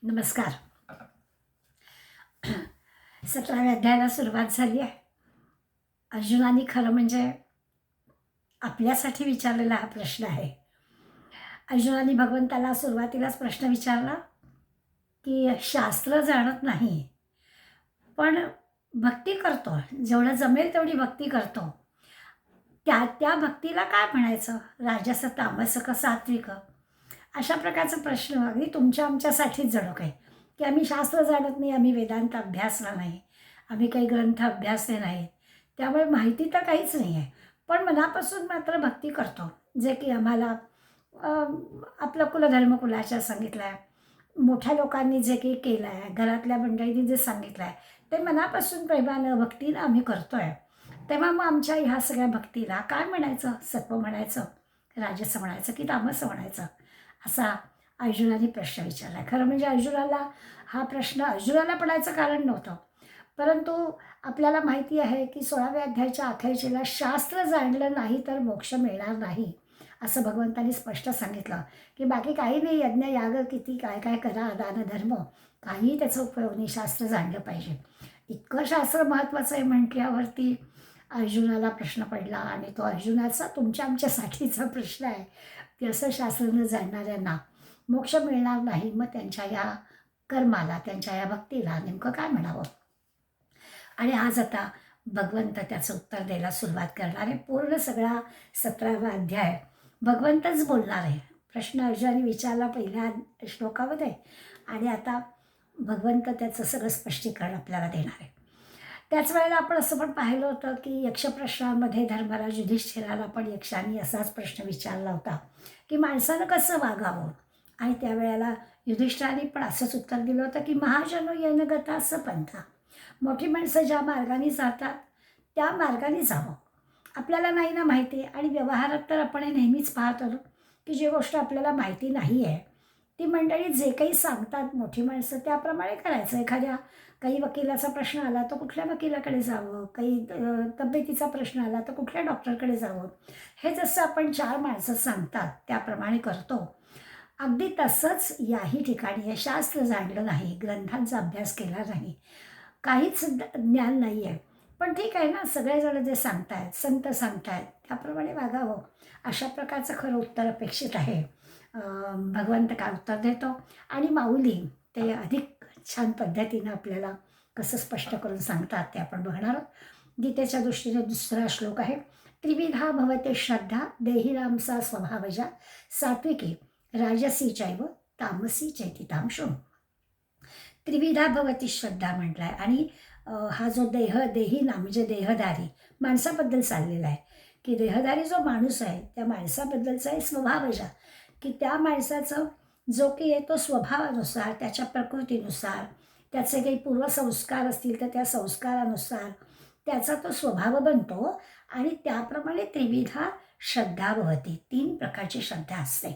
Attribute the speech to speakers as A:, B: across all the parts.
A: नमस्कार. 17व्या अध्यायाला सुरुवात झाली आहे. अर्जुनाने खरं म्हणजे आपल्यासाठी विचारलेला हा प्रश्न आहे. अर्जुनाने भगवंताला सुरुवातीलाच प्रश्न विचारला की शास्त्र जाणत नाही, पण भक्ती करतो, जेवढं जमेल तेवढी भक्ती करतो. त्या त्या भक्तीला काय म्हणायचं? राजस, तामस का सात्विक? अशा प्रकारचा प्रश्न अगदी तुमच्या आमच्यासाठीच जणू काही, की आम्ही शास्त्र जाणत नाही, आम्ही वेदांत अभ्यासला नाही, आम्ही काही ग्रंथ अभ्यासले नाहीत, त्यामुळे माहिती तर काहीच नाही आहे. पण मनापासून मात्र भक्ती करतो, जे की आम्हाला आपलं कुलधर्म कुलाचार सांगितला आहे, मोठ्या लोकांनी जे काही केलं आहे, घरातल्या मंडळींनी जे सांगितलं आहे, ते मनापासून प्रेमानं भक्तीनं आम्ही करतो आहे. तेव्हा मग आमच्या ह्या सगळ्या भक्तीला काय म्हणायचं? सत्व म्हणायचं, राजस म्हणायचं की तामस म्हणायचं? असा अर्जुनाने प्रश्न विचारला. खरं म्हणजे हा प्रश्न अर्जुनाला पडायचं कारण नव्हतं, परंतु आपल्याला माहिती आहे की 16व्या अध्यायाच्या अखेरचेला शास्त्र जाणलं नाही तर मोक्ष मिळणार नाही, असं भगवंतांनी स्पष्ट सांगितलं. की बाकी काही नाही, यज्ञ याग किती काय काय करा, दान धर्म, काही त्याचा उपयोग नाही, शास्त्र जाणलं पाहिजे. इतकं शास्त्र महत्त्वाचं आहे म्हटल्यावरती अर्जुनाला प्रश्न पडला, आणि तो अर्जुनाचा तुमच्या आमच्यासाठीचा प्रश्न आहे की असं शास्त्र न जाणणाऱ्यांना मोक्ष मिळणार नाही, मग त्यांच्या या कर्माला, त्यांच्या या भक्तीला नेमकं काय म्हणावं? आणि आज आता भगवंत त्याचं उत्तर द्यायला सुरुवात करणार आहे. पूर्ण सगळा 17वा अध्याय भगवंतच बोलणार आहे. प्रश्न अर्जुनाने विचारला पहिल्या श्लोकामध्ये, आणि आता भगवंत त्याचं सगळं स्पष्टीकरण आपल्याला देणार आहे. त्याच वेळेला आपण असं पण पाहिलं होतं की यक्षप्रश्नामध्ये धर्मराज युधिष्ठिराला पण यक्षांनी असाच प्रश्न विचारला होता की माणसानं कसं वागावं, आणि त्यावेळेला युधिष्ठिराने पण असंच उत्तर दिलं होतं की महाजनो येन गता असं पंथा, मोठी माणसं ज्या मार्गाने जातात त्या मार्गाने जावं. आपल्याला नाही ना माहिती, आणि व्यवहारात तर आपण हे नेहमीच पाहतो की जी गोष्ट आपल्याला माहिती नाही आहे ती मंडळी जे काही सांगतात मोठी माणसं त्याप्रमाणे करायचं. काही वकिलाचा प्रश्न आला तर कुठल्या वकिलाकडे जावं, काही तब्येतीचा प्रश्न आला तर कुठल्या डॉक्टरकडे जावं, हे जसं आपण 4 माणसं सांगतात त्याप्रमाणे करतो. अगदी तसंच याही ठिकाणी हे शास्त्र जाणलं नाही, ग्रंथांचा अभ्यास केला नाही, काहीच ज्ञान नाही आहे, पण ठीक आहे ना, सगळेजण जे सांगतायत, संत सांगतायत त्याप्रमाणे वागावं, अशा प्रकारचं खरं उत्तर अपेक्षित आहे. भगवंत काय उत्तर देतो, आणि माऊली ते अधिक छान पद्धतीनं आपल्याला कसं स्पष्ट करून सांगतात ते आपण बघणार आहोत. गीतेच्या दृष्टीने दुसरा श्लोक आहे. त्रिविधा भवते श्रद्धा देहिरामसा स्वभावजा सात्विकी राजसी चैव तामसी चैतिताम शृणु. त्रिविधा भवती श्रद्धा म्हटलं आहे, आणि हा जो देही ना म्हणजे देहधारी माणसाबद्दल चाललेला आहे, की देहधारी जो माणूस आहे त्या माणसाबद्दलचा आहे स्वभावजा, की त्या माणसाचं जो की आहे तो स्वभावानुसार, त्याच्या प्रकृतीनुसार, त्याचे काही पूर्वसंस्कार असतील तर त्या संस्कारानुसार त्याचा तो स्वभाव बनतो, आणि त्याप्रमाणे त्रिविधा श्रद्धा भवती, 3 प्रकारची श्रद्धा असते,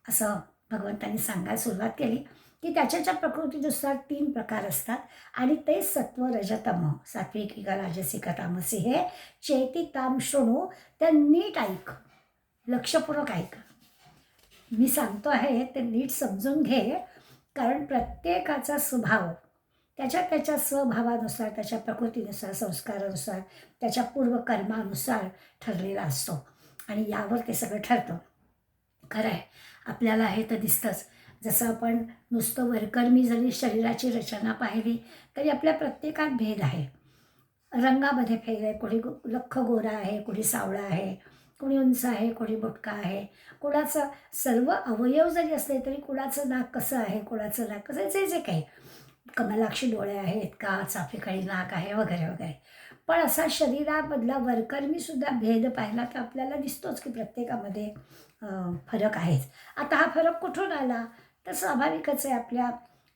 A: असं भगवंतांनी सांगायला सुरुवात केली. की त्याच्या प्रकृतीनुसार 3 प्रकार असतात, आणि ते सत्व रजतम, सात्विकी राजसिक तामसी, हे चैतिताम शृणु. तर नीट ऐक, लक्षपूर्वक ऐक, मी सांगतो आहे ते नीट समजून घे, कारण प्रत्येकाचा स्वभाव त्याच्या स्वभावानुसार, त्याच्या प्रकृतीनुसार, संस्कारानुसार, त्याच्या पूर्वकर्मानुसार ठरलेला असतो, आणि यावर ते सगळं ठरतं. खरं आहे, आपल्याला हे तर दिसतंच. जसं आपण नुसतं वरकर्मी जरी शरीराची रचना पाहिली तरी आपल्या प्रत्येकात भेद आहे. रंगामध्ये भेद आहे, कोणी लख्ख गोरा आहे, कोणी सावळा आहे, कोणी उंच आहे, कोणी बुटका आहे, कोणाचं सर्व अवयव जरी असले तरी कुणाचं नाक कसं आहे, कोणाचं नाक कसं, जे जे काही कमलाक्षी डोळे आहेत का, चाफेकाळी नाक आहे, वगैरे वगैरे. पण असा शरीरामधला वरकर्मीसुद्धा भेद पाहिला तर आपल्याला दिसतोच की प्रत्येकामध्ये फरक आहेच. आता हा फरक कुठून आला? तर स्वाभाविकच आहे,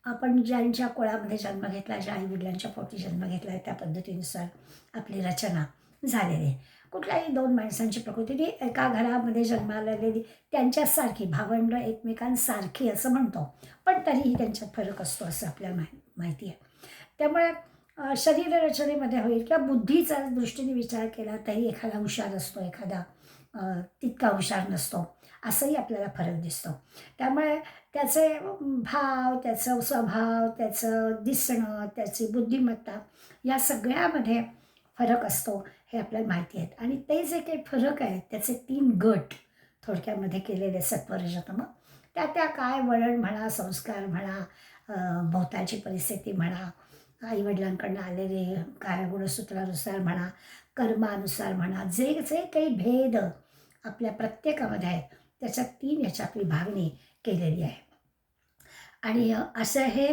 A: आपण ज्यांच्या कुळामध्ये जन्म घेतला, ज्या आईवडिलांच्या पोटी जन्म घेतला आहे त्या पद्धतीनुसार आपली रचना झालेली आहे. कुठल्याही 2 माणसांची प्रकृती एका घरामध्ये जन्माला आलेली त्यांच्यासारखी, भावंड एकमेकांसारखी असं म्हणतो, पण तरीही त्यांच्यात फरक असतो असं आपल्याला माहिती आहे. त्यामुळे शरीर रचनेमध्ये होईल किंवा बुद्धीचा दृष्टीने विचार केला तरी एखादा हुशार असतो, एखादा तितका हुशार नसतो, असंही आपल्याला फरक दिसतो. त्यामुळे त्याचे भाव, त्याचं स्वभाव, त्याचं दिसणं, त्याची बुद्धिमत्ता या सगळ्यामध्ये फरक असतो हे आपल्याला माहिती आहे. आणि ते जे काही फरक आहेत त्याचे 3 गट थोडक्यामध्ये केलेले सत्व रजतम. त्या काय वळण म्हणा, संस्कार म्हणा, भोवतालची परिस्थिती म्हणा, आईवडिलांकडून आलेले काय गुणसूत्रानुसार म्हणा, कर्मानुसार म्हणा, जे जे काही भेद आपल्या प्रत्येकामध्ये आहेत त्याच्यात 3 याच्यात विभागणी केलेली आहे. आणि असं हे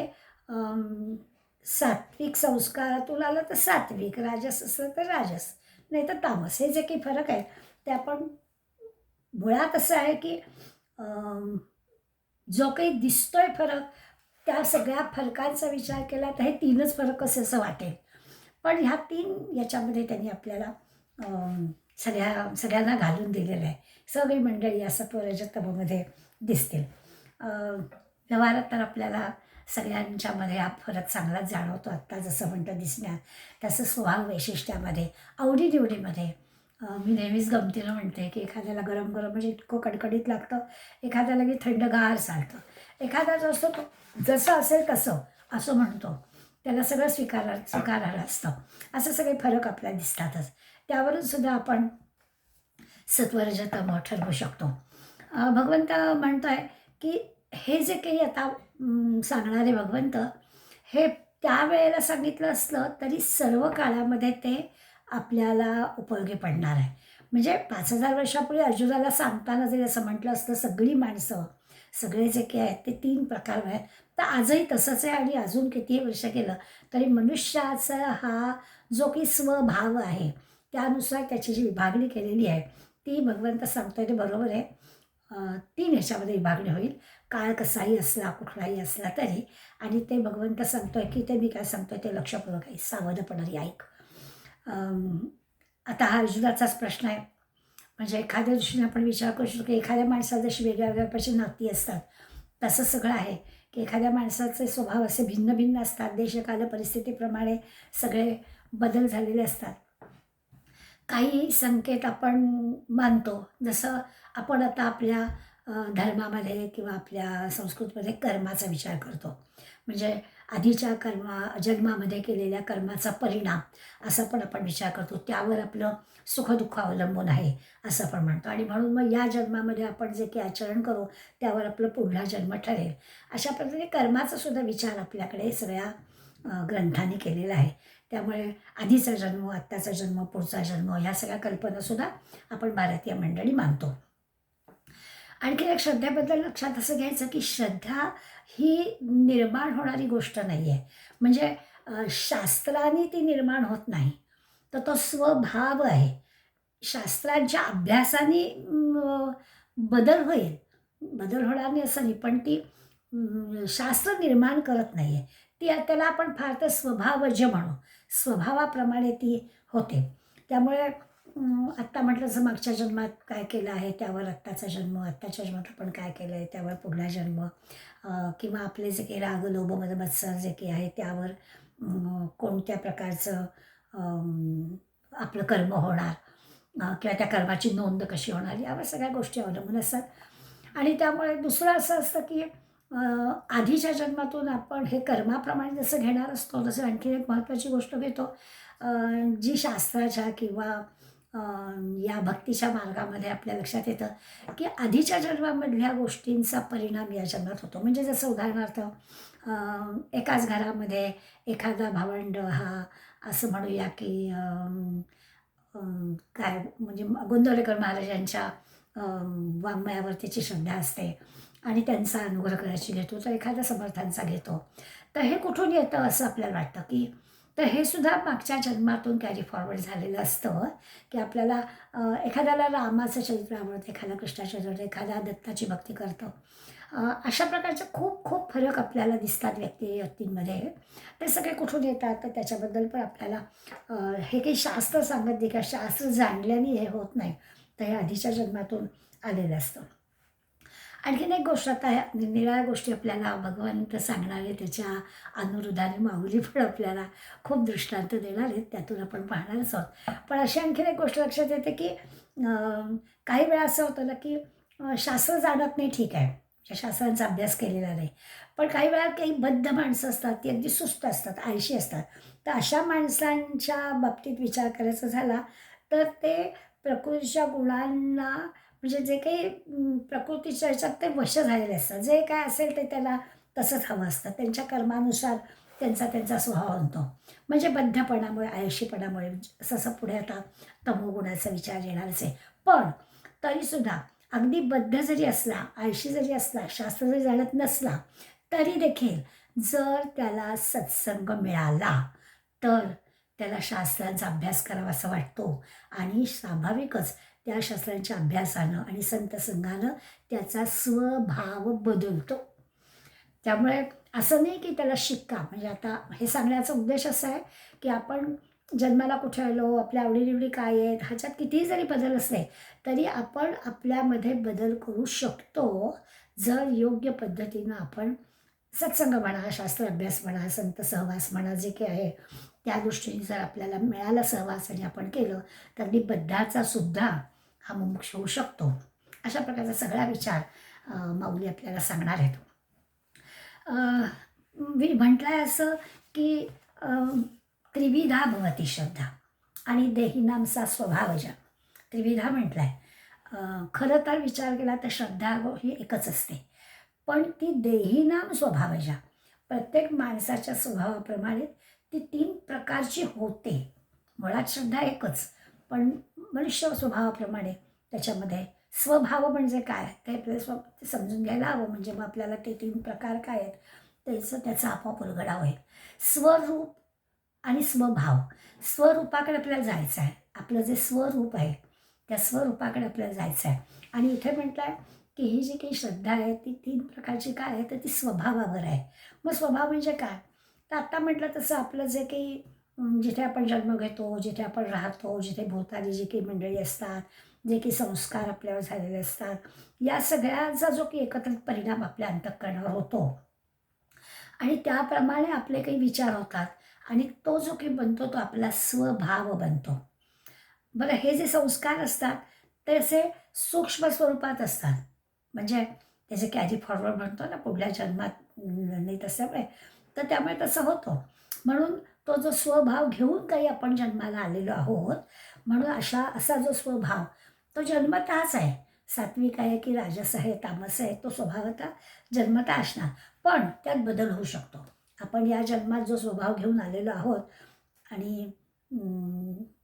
A: सात्विक संस्कारातून आलं तर सात्विक, राजस असलं तर राजस, नाही तर तामस, हे जे काही फरक आहेत ते आपण मुळात असं आहे की जो काही दिसतोय फरक त्या सगळ्या फरकांचा विचार केला तर हे 3च फरक असे असं वाटेल. पण ह्या 3 याच्यामध्ये त्यांनी आपल्याला सगळ्यांना घालून दिलेलं आहे. सगळी मंडळी या सत्वरजतमध्ये दिसतील. व्यवहारात तर आपल्याला सगळ्यांच्यामध्ये हा फरक चांगलाच जाणवतो. आत्ता जसं म्हणतं दिसण्यात, तसं स्वभाव वैशिष्ट्यामध्ये, आवडीनिवडीमध्ये. मी नेहमीच गमतीनं म्हणते की एखाद्याला गरम गरम म्हणजे इतकं कडकडीत लागतं, एखाद्याला की थंडगार चालतं, एखादा जसं जसं असेल तसं असं म्हणतो, त्याला सगळं स्वीकारायला असतं. असं सगळे फरक आपल्याला दिसतातच. त्यावरून सुद्धा आपण सत्वरजतम ठरवू शकतो. भगवंत म्हणतो आहे की हे जे काही आता सांगणारे भगवंत हे त्यावेळेला सांगितलं असलं तरी सर्व काळामध्ये ते आपल्याला उपयोगी पडणार आहे. म्हणजे 5,000 वर्षापूर्वी अर्जुनाला सांगताना जरी असं म्हटलं असतं सगळी माणसं, सगळे जे काही आहेत ते 3 प्रकार आहेत, तर आजही तसंच आहे. आणि अजून कितीही वर्ष गेलं तरी मनुष्याचा हा जो काही स्वभाव आहे त्यानुसार त्याची जी विभागणी केलेली आहे ती भगवंत सांगतोय ते बरोबर आहे. 3 ह्याच्यामध्ये विभागणी होईल. काळ कसाही असला, कुठलाही असला तरी. आणि ते भगवंत सांगतोय की ते मी काय सांगतोय ते लक्षपूर्वक आहे, सावधपणाने ऐक. आता हा अर्जुनाचाच प्रश्न आहे. म्हणजे एखाद्या दृष्टीने आपण विचार करू शकतो की एखाद्या माणसाला जशी वेगळ्या वेगळ्या प्रकारची नाती असतात तसं सगळं आहे की एखाद्या माणसाचे स्वभाव असे भिन्न भिन्न असतात. देशकाल परिस्थितीप्रमाणे सगळे बदल झालेले असतात. काही संकेत आपण मानतो, जसं आपण आता आपल्या धर्मामध्ये किंवा आपल्या संस्कृतीमध्ये कर्माचा विचार करतो. म्हणजे आधीच्या जन्मामध्ये केलेल्या कर्माचा परिणाम असा पण आपण विचार करतो. त्यावर आपलं सुखदुःख अवलंबून आहे असं आपण म्हणतो. आणि म्हणून मग या जन्मामध्ये आपण जे काही आचरण करू त्यावर आपलं पुढला जन्म ठरेल. अशा प्रकारे कर्माचा सुद्धा विचार आपल्याकडे सगळ्या ग्रंथांनी केलेला आहे. त्यामुळे आधीचा जन्म, आत्ताचा जन्म, पुढचा जन्म ह्या सगळ्या कल्पनासुद्धा आपण भारतीय मंडळी मानतो. आणखी एक श्रद्धेबद्दल लक्षात असं घ्यायचं की श्रद्धा ही निर्माण होणारी गोष्ट नाही आहे. म्हणजे शास्त्राने ती निर्माण होत नाही, तर तो स्वभाव आहे. शास्त्रांच्या अभ्यासाने बदल होईल, बदल होणार नाही असं नाही, पण ती शास्त्र निर्माण करत नाही आहे. त्याला आपण फार तर स्वभावज म्हणू, स्वभावाप्रमाणे ती होते. त्यामुळे आत्ता म्हटलं जसं मागच्या जन्मात काय केलं आहे त्यावर आत्ताचा जन्म, आत्ताच्या जन्मात आपण काय केलं आहे त्यावर पुढला जन्म, किंवा आपले जे काही राग लोभ मद मत्सर जे काही आहे त्यावर कोणत्या प्रकारचं आपलं कर्म होणार, किंवा त्या कर्माची नोंद कशी होणार, यावर सगळ्या गोष्टी अवलंबून असतात. आणि त्यामुळे दुसरं असं असतं की आधीच्या जन्मातून आपण हे कर्माप्रमाणे जसं घेणार असतो तसं आणखी एक महत्त्वाची गोष्ट घेतो, जी शास्त्राच्या किंवा या भक्तीच्या मार्गामध्ये आपल्या लक्षात येतं की आधीच्या जन्मामधल्या गोष्टींचा परिणाम या जन्मात होतो. म्हणजे जसं उदाहरणार्थ एकाच घरामध्ये एखादा भावंड हा असं म्हणूया की काय म्हणजे गोंदवलेकर महाराजांच्या वाङ्मयावर त्याची श्रद्धा असते आणि त्यांचा अनुग्रह करायची घेतो, तर एखाद्या समर्थांचा घेतो. तर हे कुठून येतं असं आपल्याला वाटतं की तर हे सुद्धा मागच्या जन्मातून कॅरी फॉरवर्ड झालेलं असतं की आपल्याला एखाद्याला रामाचं चरित्र आवडतं, एखादा कृष्णाचं चरित्र, एखादा दत्ताची भक्ती करतो. अशा प्रकारचे खूप खूप फरक आपल्याला दिसतात व्यक्तींमध्ये. ते सगळे कुठून येतात तर त्याच्याबद्दल पण आपल्याला हे काही शास्त्र सांगत नाही, का शास्त्र जाणल्याने हे होत नाही, तर हे आधीच्या जन्मातून आलेलं असतं. आणखीन एक गोष्ट, आता ह्या निरनिराळ्या गोष्टी आपल्याला भगवंत सांगणारे त्याच्या अनुरुद्धाने माऊली पण आपल्याला खूप दृष्टांत देणार आहेत, त्यातून आपण पाहणारच आहोत. पण अशी आणखीन एक गोष्ट लक्षात येते की काही वेळा असं होतं ना की शास्त्र जाणत नाही, ठीक आहे, ज्या शास्त्रांचा अभ्यास केलेला नाही. पण काही वेळा काही बद्ध माणसं असतात, ती अगदी सुस्त असतात, आळशी असतात. तर अशा माणसांच्या बाबतीत विचार करायचा झाला तर ते प्रकृतीच्या गुणांना म्हणजे जे काही प्रकृतीच्या ह्याच्यात ते वश झालेले असतात. जे काय असेल ते त्याला तसंच हवं असतं. त्यांच्या कर्मानुसार त्यांचा स्वभाव बनतो. म्हणजे बद्धपणामुळे, आळशीपणामुळे जसं पुढे आता तमोगुणाचा विचार येणारच आहे. पण तरीसुद्धा अगदी बद्ध जरी असला, आळशी जरी असला, शास्त्र जरी जाणत नसला, तरी देखील जर त्याला सत्संग मिळाला, तर त्याला शास्त्रांचा अभ्यास करावासा वाटतो आणि स्वाभाविकच त्या शास्त्रांच्या अभ्यासानं आणि संतसंगानं त्याचा स्वभाव बदलतो. त्यामुळे असं नाही की त्याला शिक्का म्हणजे आता हे सांगण्याचा उद्देश असा आहे की आपण जन्माला कुठे आलो, आपल्या आवडीनिवडी काय आहेत, ह्याच्यात कितीही जरी बदल असले तरी आपण आपल्यामध्ये बदल करू शकतो, जर योग्य पद्धतीनं आपण सत्संग म्हणा, शास्त्र अभ्यास म्हणा, संत सहवास म्हणा, जे काही आहे त्या दृष्टीने जर आपल्याला मिळाला सहवास आणि आपण केलं तर अगदी बद्धाचा सुद्धा हा मुमुक्ष होऊ शकतो. अशा प्रकारचा सगळा विचार माऊली आपल्याला सांगणार आहेत. मी म्हटलं आहे असं की त्रिविधा भवती श्रद्धा आणि देहिनाम सा स्वभावजा. त्रिविधा म्हटलं आहे. खरं तर विचार केला तर श्रद्धा ही एकच असते, पण ती देहिनाम स्वभावजा, प्रत्येक माणसाच्या स्वभावाप्रमाणे ती 3 प्रकारची होते. मुळात श्रद्धा एकच, पण मनुष्य स्वभावाप्रमाणे त्याच्यामध्ये स्वभाव म्हणजे काय ते आपल्याला ते समजून घ्यायला हवं. म्हणजे मग आपल्याला ते 3 प्रकार काय आहेत त्याचा आपोआप उलगडा होईल. स्वरूप आणि स्वभाव. स्वरूपाकडे आपल्याला जायचं आहे. आपलं जे स्वरूप आहे त्या स्वरूपाकडे आपल्याला जायचं आहे. आणि इथे म्हटलं आहे की ही जी काही श्रद्धा आहे ती 3 प्रकारची काय आहे तर ती स्वभावावर आहे. मग स्वभाव म्हणजे काय, तर आत्ता म्हटलं तसं आपलं जे काही जिथे आपण जन्म घेतो, जिथे आपण राहतो, जिथे भोवताली जी काही मंडळी असतात, जे काही संस्कार आपल्यावर झालेले असतात, या सगळ्याचा जो की एकत्रित परिणाम आपल्या अंतःकरणावर होतो आणि त्याप्रमाणे आपले काही विचार होतात आणि तो जो काही बनतो तो आपला स्वभाव बनतो. बरं, हे जे संस्कार असतात ते असे सूक्ष्म स्वरूपात असतात. म्हणजे त्याचे कॅरी फॉरवर्ड म्हणतो ना, पुढल्या जन्मात नाही तसं तर त्यामुळे तसं होतं. म्हणून तो जो स्वभाव घेऊन काही आपण जन्माला आलेलो आहोत, म्हणून असा जो स्वभाव तो जन्मतःच आहे. सात्विक आहे की राजस आहे, तामस आहे, तो स्वभावतः जन्मतः असणार. पण त्यात बदल होऊ शकतो. आपण या जन्मात जो स्वभाव घेऊन आलेलो आहोत आणि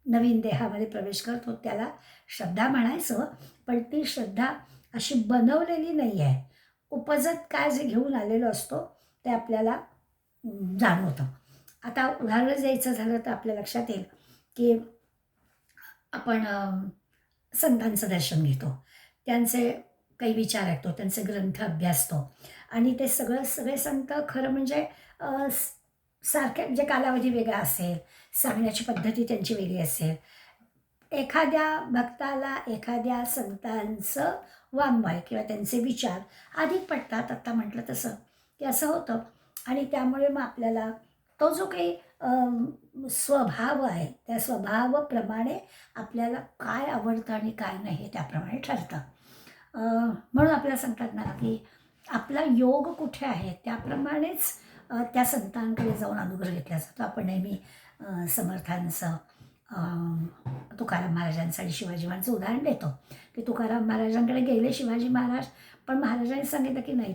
A: नवीन देहामध्ये प्रवेश करतो त्याला श्रद्धा म्हणायचं, पण ती श्रद्धा अशी बनवलेली नाही आहे. उपजत काय जे घेऊन आलेलो असतो ते आपल्याला जाणवतं. आता उदाहरण द्यायचं झालं तर आपल्या लक्षात येईल की आपण संतांचं दर्शन घेतो, त्यांचे काही विचार ऐकतो, त्यांचे ग्रंथ अभ्यासतो आणि ते सगळे संत खरं म्हणजे सारखे म्हणजे कालावधी वेगळा असेल, सांगण्याची पद्धती त्यांची वेगळी असेल. एखाद्या भक्ताला एखाद्या संतांचं वाङ्मय किंवा त्यांचे विचार अधिक पटतात, आत्ता म्हटलं तसं की असं होतं. आणि त्यामुळे मग आपल्याला तो जो काही स्वभाव आहे त्या स्वभावाप्रमाणे आपल्याला काय आवडतं आणि काय नाही हे त्याप्रमाणे ठरतं. म्हणून आपल्याला सांगतात ना की आपला योग कुठे आहे त्याप्रमाणेच त्या संतांकडे जाऊन अनुग्रह घेतला जातो. आपण नेहमी समर्थांचं, तुकाराम महाराजांचं आणि शिवाजी महाराजांचं उदाहरण देतो की तुकाराम महाराजांकडे गेले शिवाजी महाराज, पण महाराजांनी सांगितलं की नाही,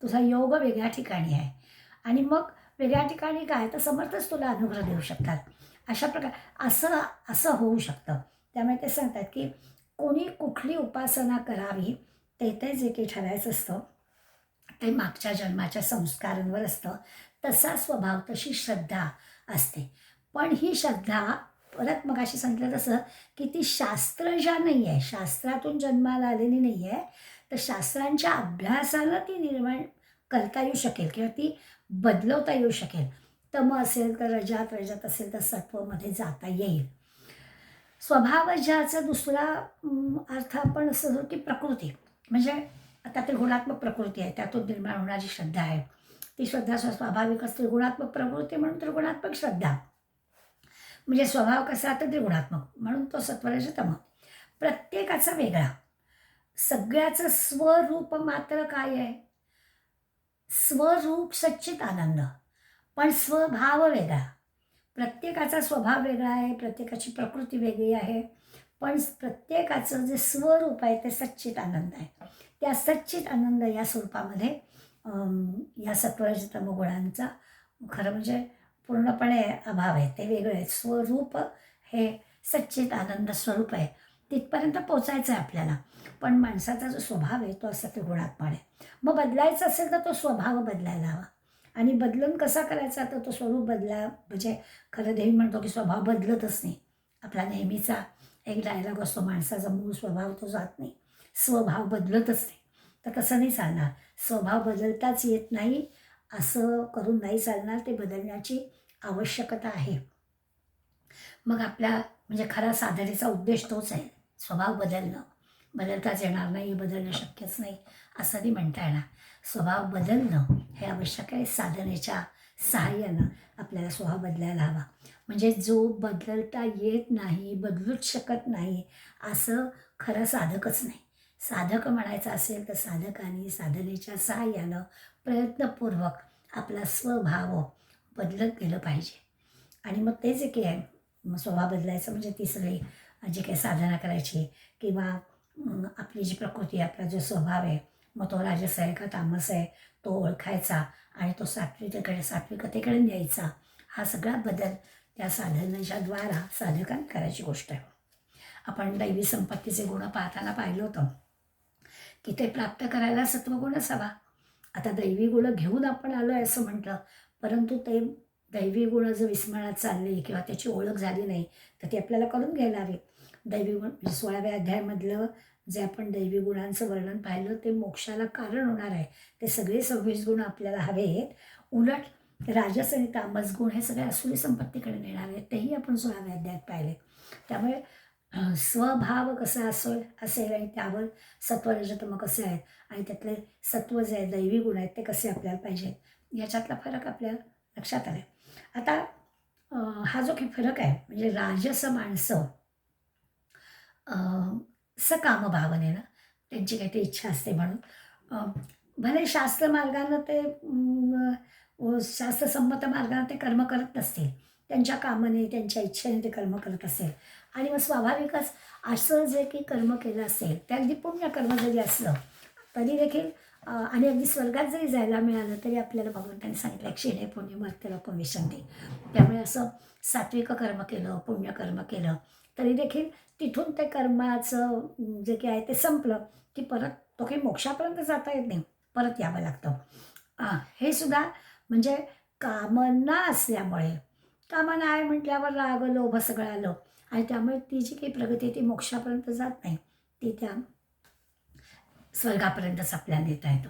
A: तुझा योग वेगळ्या ठिकाणी आहे आणि मग वेगळ्या ठिकाणी काय तर समर्थच तुला अनुग्रह देऊ शकतात. अशा प्रकार असं होऊ शकतं. त्यामुळे ते सांगतात की कोणी कुठली उपासना करावी ते जे काही ठरायचं असतं ते मागच्या जन्माच्या संस्कारांवर असतं. तसा स्वभाव, तशी श्रद्धा असते. पण ही श्रद्धा परत मगाशी सांगितलं तसं की ती शास्त्रज्ञ नाही आहे, शास्त्रातून जन्माला आलेली नाही आहे, तर शास्त्रांच्या अभ्यासानं ती निर्माण करता येऊ शकेल किंवा ती बदलवता येऊ शकेल. तम असेल तर रजात, रजत असेल तर सत्वमध्ये जाता येईल. स्वभावजाचा दुसरा अर्थ आपण असं की प्रकृती, म्हणजे आता त्रिगुणात्मक प्रकृती आहे, त्यातून निर्माण होणारी श्रद्धा आहे. ती श्रद्धा स्वाभाविकच त्रिगुणात्मक प्रकृती म्हणून त्रिगुणात्मक श्रद्धा. म्हणजे स्वभाव कसा तर त्रिगुणात्मक म्हणून तो सत्वरज तम. प्रत्येकाचा वेगळा. सगळ्याचं स्वरूप मात्र काय आहे? स्वरूप सच्चित आनंद, पण स्वभाव वेगळा. प्रत्येकाचा स्वभाव वेगळा आहे, प्रत्येकाची प्रकृती वेगळी आहे, पण प्रत्येकाचं जे स्वरूप आहे ते सच्चित आनंद आहे. त्या सच्चित आनंद या स्वरूपामध्ये या सत्वरजतम गुणांचा खरं म्हणजे पूर्णपणे अभाव आहे. ते वेगळे आहे. स्वरूप हे सच्चित आनंद स्वरूप आहे. तिथपर्यंत पोचायचं आहे आपल्याला. पण माणसाचा जो स्वभाव आहे तो सत्वगुणात्मक आहे. मग बदलायचं असेल तर तो स्वभाव बदलायला हवा. आणि बदलून कसा करायचा तर तो स्वरूप बदला म्हणजे खरं देवी म्हणतो की स्वभाव बदलतच नाही. आपला नेहमीचा एक डायलॉग असतो, माणसाचा मूळ स्वभाव तो जात नाही, स्वभाव बदलतच नाही. तर तसं नाही चालणार. स्वभाव बदलताच येत नाही असं करून नाही चालणार. ते बदलण्याची आवश्यकता आहे. मग आपल्या म्हणजे खरा साधनेचा उद्देश तोच आहे, स्वभाव बदलणं. बदलताच येणार नाही, बदलणं शक्यच नाही असं नाही म्हणता येणार. स्वभाव बदलणं हे आवश्यक आहे. साधनेच्या सहाय्यानं आपल्याला स्वभाव बदलायला हवा. म्हणजे जो बदलता येत नाही, बदलूच शकत नाही असं खरं साधकच नाही. साधक म्हणायचं असेल तर साधकांनी साधनेच्या सहाय्यानं प्रयत्नपूर्वक आपला स्वभाव बदलत गेलं पाहिजे. आणि मग तेच एक आहे, मग स्वभाव बदलायचं म्हणजे ती सगळी जी काही साधना करायची किंवा आपली जी प्रकृती आहे, आपला जो स्वभाव आहे, मग तो राजस आहे का तामस आहे तो ओळखायचा आणि तो सात्विकतेकडे न्यायचा. हा सगळा बदल त्या साधनेच्या द्वारा साधकांनी करायची गोष्ट आहे. आपण दैवी संपत्तीचे गुण पाहताना पाहिलं होतं की ते प्राप्त करायला सत्वगुणच हवा. आता दैवी गुण घेऊन आपण आलो आहे असं म्हटलं, परंतु ते दैवी गुण जर विस्मरणात चालले किंवा त्याची ओळख झाली नाही तर ती आपल्याला करून घ्यायला हवी. दैवी गुण म्हणजे 16व्या अध्यायामधलं जे आपण दैवी गुणांचं वर्णन पाहिलं ते मोक्षाला कारण होणार आहे. ते सगळे 26 गुण आपल्याला हवे आहेत. उलट राजस आणि तामस गुण हे सगळे असुरी संपत्तीकडे नेणार आहेत. तेही आपण 16व्या अध्यायात पाहिले. त्यामुळे स्वभाव कसा असेल आणि त्यावर सत्वरजतम कसे आहेत आणि त्यातले सत्व जे आहेत दैवी गुण आहेत ते कसे आपल्याला पाहिजेत, याच्यातला फरक आपल्याला लक्षात आला. आता हा जो काही फरक आहे म्हणजे राजस माणसं सकाम भावनेनं त्यांची काहीतरी इच्छा असते म्हणून भले शास्त्र मार्गानं ते शास्त्रसंमत मार्गानं ते कर्म करत नसतील, त्यांच्या कामाने त्यांच्या इच्छेने ते कर्म करत असेल आणि मग स्वाभाविकच असं जे काही कर्म केलं असेल ते अगदी पुण्यकर्म जरी असलं तरी देखील आणि अगदी स्वर्गात जरी जायला मिळालं तरी आपल्याला भगवंतांनी सांगितलं क्षीणे पुण्य मर्त्य लोकं विशंती. त्यामुळे असं सात्विक कर्म केलं, पुण्यकर्म केलं तरी देखील तिथून ते कर्माचं जे काही आहे ते संपलं की परत तो काही मोक्षापर्यंत जाता येत नाही, परत यावं लागतं. हे सुद्धा म्हणजे कामना असल्यामुळे, कामना आहे म्हटल्यावर राग लोभ सगळं आलं आणि त्यामुळे ती जी काही प्रगती आहे ती मोक्षापर्यंत जात नाही, ती त्या स्वर्गापर्यंतच आपल्याला नेता येतं.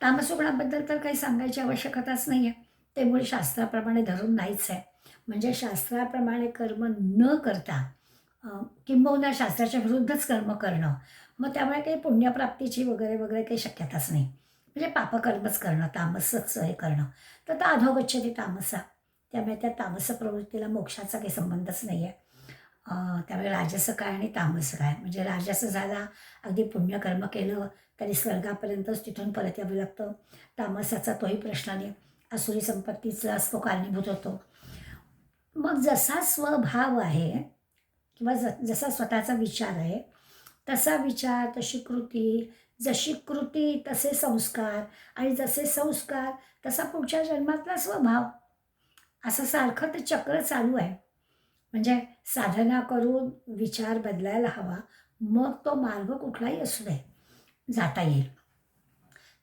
A: तामसगुणाबद्दल तर काही सांगायची आवश्यकताच नाही आहे. ते मूळ शास्त्राप्रमाणे धरून नाहीच आहे. म्हणजे शास्त्राप्रमाणे कर्म न करता किंबहुना शास्त्राच्या विरुद्धच कर्म करणं, मग त्यामुळे काही पुण्यप्राप्तीची वगैरे वगैरे काही शक्यताच नाही. म्हणजे पापकर्मच करणं, तामसच हे करणं, तर अधोगच्छती तामसा. त्यामुळे त्या तामस प्रवृत्तीला मोक्षाचा काही संबंधच नाही आहे. त्यामुळे राजस काय आणि तामस काय, म्हणजे राजस झाला अगदी पुण्यकर्म केलं तरी स्वर्गापर्यंतच तिथून परत यावं लागतं. तामसाचा तोही प्रश्न नाही, असुरी संपत्तीचाच तो कारणीभूत होतो. मग जसा स्वभाव आहे किंवा जसा स्वतःचा विचार आहे तसा विचार, तशी कृती, जशी कृती तसे संस्कार आणि जसे संस्कार तसा पुढच्या जन्मातला स्वभाव, असं सारखं ते चक्र चालू आहे. म्हणजे साधना करून विचार बदलायला हवा, मग तो मार्ग कुठलाही असू दे जाता येईल.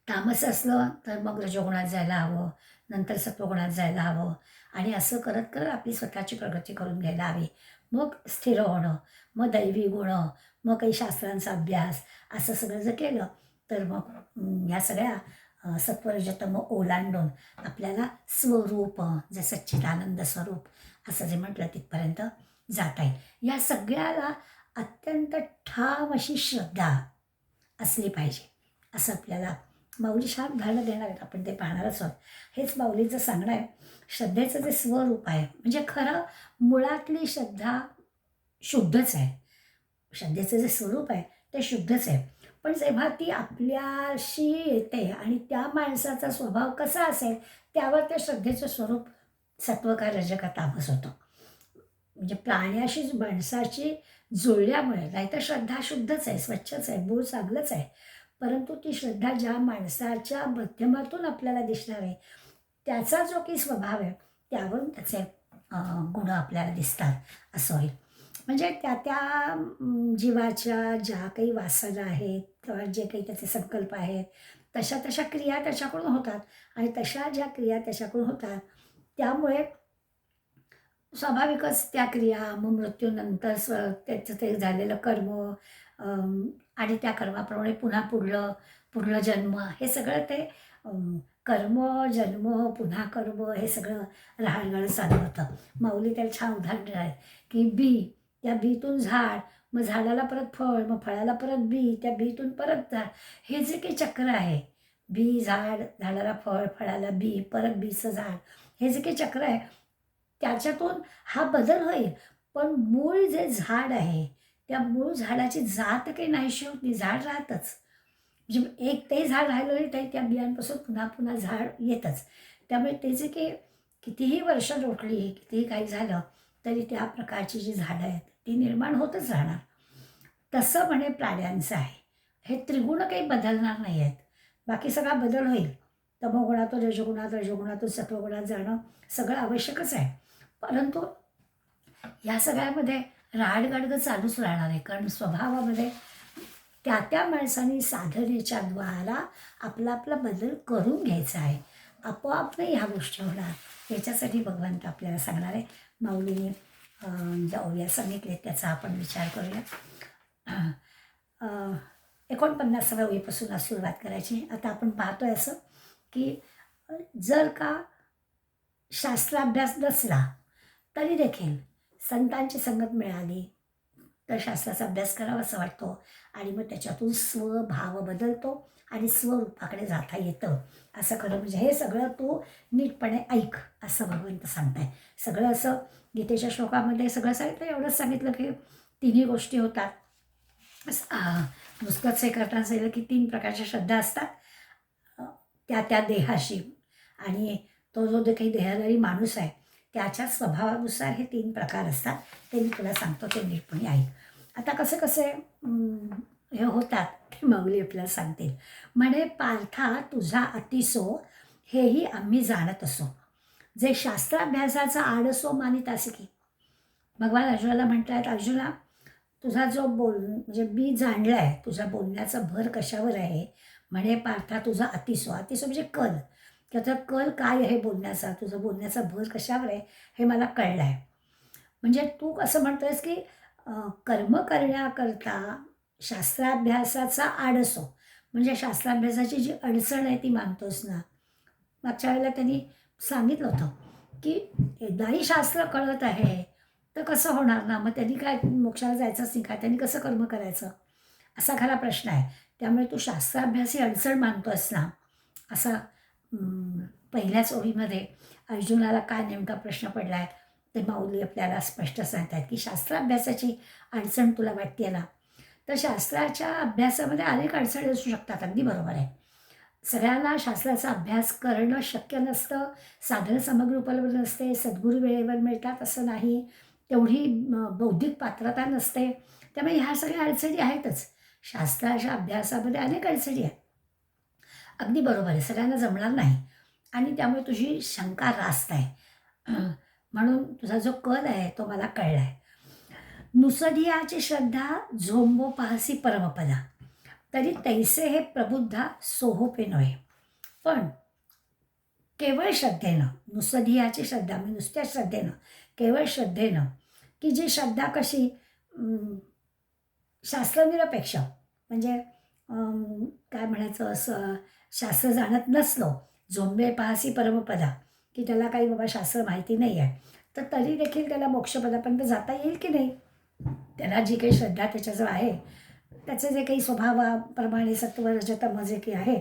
A: तामस असलं तर मग रजोगुणात जायला हवं, नंतर सत्वगुणात जायला हवं आणि असं करत करत आपली स्वतःची प्रगती करून घ्यायला हवी. मग स्थिर होणं, मग दैवी गुणं, मग काही शास्त्रांचा अभ्यास असं सगळं जर केलं तर मग या सगळ्या सत्वरजतम ओलांडून आपल्याला स्वरूप जे सच्चिदानंद स्वरूप असं जे म्हटलं तिथपर्यंत जाता येईल. या सगळ्याला अत्यंत ठाम अशी श्रद्धा असली पाहिजे असं आपल्याला माऊली छान उदाहरणं देणार आहेत, आपण ते पाहणारच आहोत. हेच माऊलीचं सांगणं आहे. श्रद्धेचं जे स्वरूप आहे म्हणजे खरं मुळातली श्रद्धा शुद्धच आहे. श्रद्धेचं जे स्वरूप आहे ते शुद्धच आहे, पण जेव्हा ती आपल्याशी येते आणि त्या माणसाचा स्वभाव कसा असेल त्यावर त्या श्रद्धेचं स्वरूप सत्व का रज का तामस होतं. म्हणजे प्राण्याशी माणसाची जुळल्यामुळे, नाहीतर श्रद्धा शुद्धच आहे, स्वच्छच आहे, मूळ चांगलंच आहे, परंतु ती श्रद्धा ज्या माणसाच्या माध्यमातून आपल्याला दिसणार आहे त्याचा जो काही स्वभाव आहे त्यावरून त्याचे गुण आपल्याला दिसतात असं होईल. म्हणजे त्या त्या जीवाच्या ज्या काही वासना आहेत किंवा जे काही त्याचे संकल्प आहेत तशा तशा क्रिया त्याच्याकडून होतात आणि तशा ज्या क्रिया त्याच्याकडून होतात त्यामुळे स्वाभाविकच त्या क्रिया मग मृत्यूनंतर त्याचं ते झालेलं कर्म आणि त्या कर्माप्रमाणे पुन्हा पुढलं पुढलं जन्म हे सगळं ते कर्म जन्म पुन्हा कर्म हे सगळं राहणं चालू होतं. माऊली त्याला छान उदाहरण आहे की बी, त्या बीतून झाड, मग झाडाला परत फळ, मग फळाला परत बी, त्या बीतून परत झाड, हे जे काही चक्र आहे बी झाड, झाडाला फळ, फळाला बी, परत बीचं झाड, हे जे काही चक्र आहे त्याच्यातून हा बदल होईल. पण मूळ जे झाड आहे त्या मूळ झाडाची जात काही नाहीशी होत नाही, झाड राहतच. म्हणजे एक ते झाड राहिलं नाही तरी त्या बियांपासून पुन्हा पुन्हा झाड येतच. त्यामुळे ते जे काही कितीही वर्ष लोटली कितीही काही झालं तरी त्या प्रकारची जी झाडं आहेत ती निर्माण होतच राहणार. तसं म्हणे प्राण्यांचं आहे. हे त्रिगुण काही बदलणार नाही आहेत, बाकी सगळा बदल होईल. तमोगुणातून रजगुणात, रजगुणातून सत्वगुणात जाणं सगळं आवश्यकच आहे. परंतु या सगळ्यामध्ये राडगाडगं चालूच राहणार आहे, कारण स्वभावामध्ये त्या त्या माणसाने साधनेच्या द्वारा आपला आपला बदल करून घ्यायचा आहे. आपोआप नाही ह्या गोष्टी होणार, याच्यासाठी भगवंत आपल्याला सांगणार आहे. माऊलीने ज्या ओव्या सांगितले त्याचा आपण विचार करूया. 49व्या ओळीपासून सुरुवात करायची. आता आपण पाहतोय असं की जर का शास्त्राभ्यास नसला तरी देखील संतांची संगत मिळाली तर शास्त्राचा अभ्यास करावा असं वाटतो आणि मग त्याच्यातून स्वभाव बदलतो आणि स्वरूपाकडे जाता येतं. असं खरं म्हणजे हे सगळं तू नीटपणे ऐक असं भगवंत सांगताय. सगळं असं गीतेच्या श्लोकामध्ये सगळं सांगितलं, एवढंच सांगितलं की तिन्ही गोष्टी होतात. नुसतंच हे करता सांगितलं की 3 प्रकारच्या श्रद्धा असतात त्या त्या देहाशी, आणि तो जो जे काही देहधारी माणूस आहे त्याच्या स्वभावानुसार हे 3 प्रकार असतात. ते मी तुला सांगतो, ते नीटपणे ऐक. आता कसे कसे हे होतात ते माऊली आपल्याला सांगतील. म्हणे पार्था तुझा अतिसो हेही आम्ही जाणत असो, जे शास्त्राभ्यासाचा आडसो मानित असे की. भगवान अर्जुनाला म्हणतात, अर्जुना तुझा जो म्हणजे मी जाणला आहे, तुझा बोलण्याचा भर कशावर आहे. म्हणे पार्था तुझा अतिसो, अतिसो म्हणजे कल, त्याचा कल काय आहे बोलण्याचा, तुझा बोलण्याचा भर कशावर आहे हे मला कळलं आहे. म्हणजे तू कसं म्हणतोयस की कर्म करण्याकरता शास्त्राभ्यासाचा आडसो, म्हणजे शास्त्राभ्यासाची जी अडचण आहे ती मानतोस ना. मागच्या वेळेला त्यांनी सांगितलं होतं की एकदाही शास्त्र कळत आहे तर कसं होणार ना, मग त्यांनी काय मोक्षाला जायचंच नाही का, त्यांनी कसं कर्म करायचं असा खरा प्रश्न आहे. त्यामुळे तू शास्त्राभ्यास ही अडचण मानतोस ना, असा पहिल्याच ओळीमध्ये अर्जुनाला काय नेमका प्रश्न पडला आहे ते माऊली आपल्याला स्पष्ट सांगतात की शास्त्राभ्यासाची अडचण तुला वाटते ना, तर शास्त्राच्या अभ्यासामध्ये अनेक अडचणी असू शकतात. अगदी बरोबर आहे, सगळ्यांना शास्त्राचा अभ्यास करणं शक्य नसतं, साधन सामग्री उपलब्ध नसते, सद्गुरू वेळेवर मिळतात असं नाही, तेवढी बौद्धिक पात्रता नसते. त्यामुळे ह्या सगळ्या अडचणी आहेतच. शास्त्राच्या अभ्यासामध्ये अनेक अडचणी आहेत. अगदी बरोबर आहे, सगळ्यांना जमणार नाही आणि त्यामुळे तुझी शंका रास्त आहे. म्हणून तुझा जो कल आहे तो मला कळला आहे. नुसदियाची श्रद्धा झोंबो पाहसी परमपदा, तरी तैसे हे प्रबुद्धा सोहोपे नव्हे. पण केवळ श्रद्धेनं, नुसदियाची श्रद्धा म्हणजे नुसत्या श्रद्धेनं, केवळ श्रद्धेनं, की जी श्रद्धा कशी शास्त्रनिरपेक्ष, म्हणजे काय म्हणायचं, असं शास्त्र जाणत नसलो, झोंबे पाहसी परमपदा, की त्याला काही बाबा शास्त्र माहिती नाही आहे तर तरी देखील त्याला मोक्षपदापर्यंत जाता येईल की नाही. त्याला जी काही श्रद्धा त्याच्याजवळ आहे, त्याचे जे काही स्वभावाप्रमाणे सत्व रजतम जे काही आहे,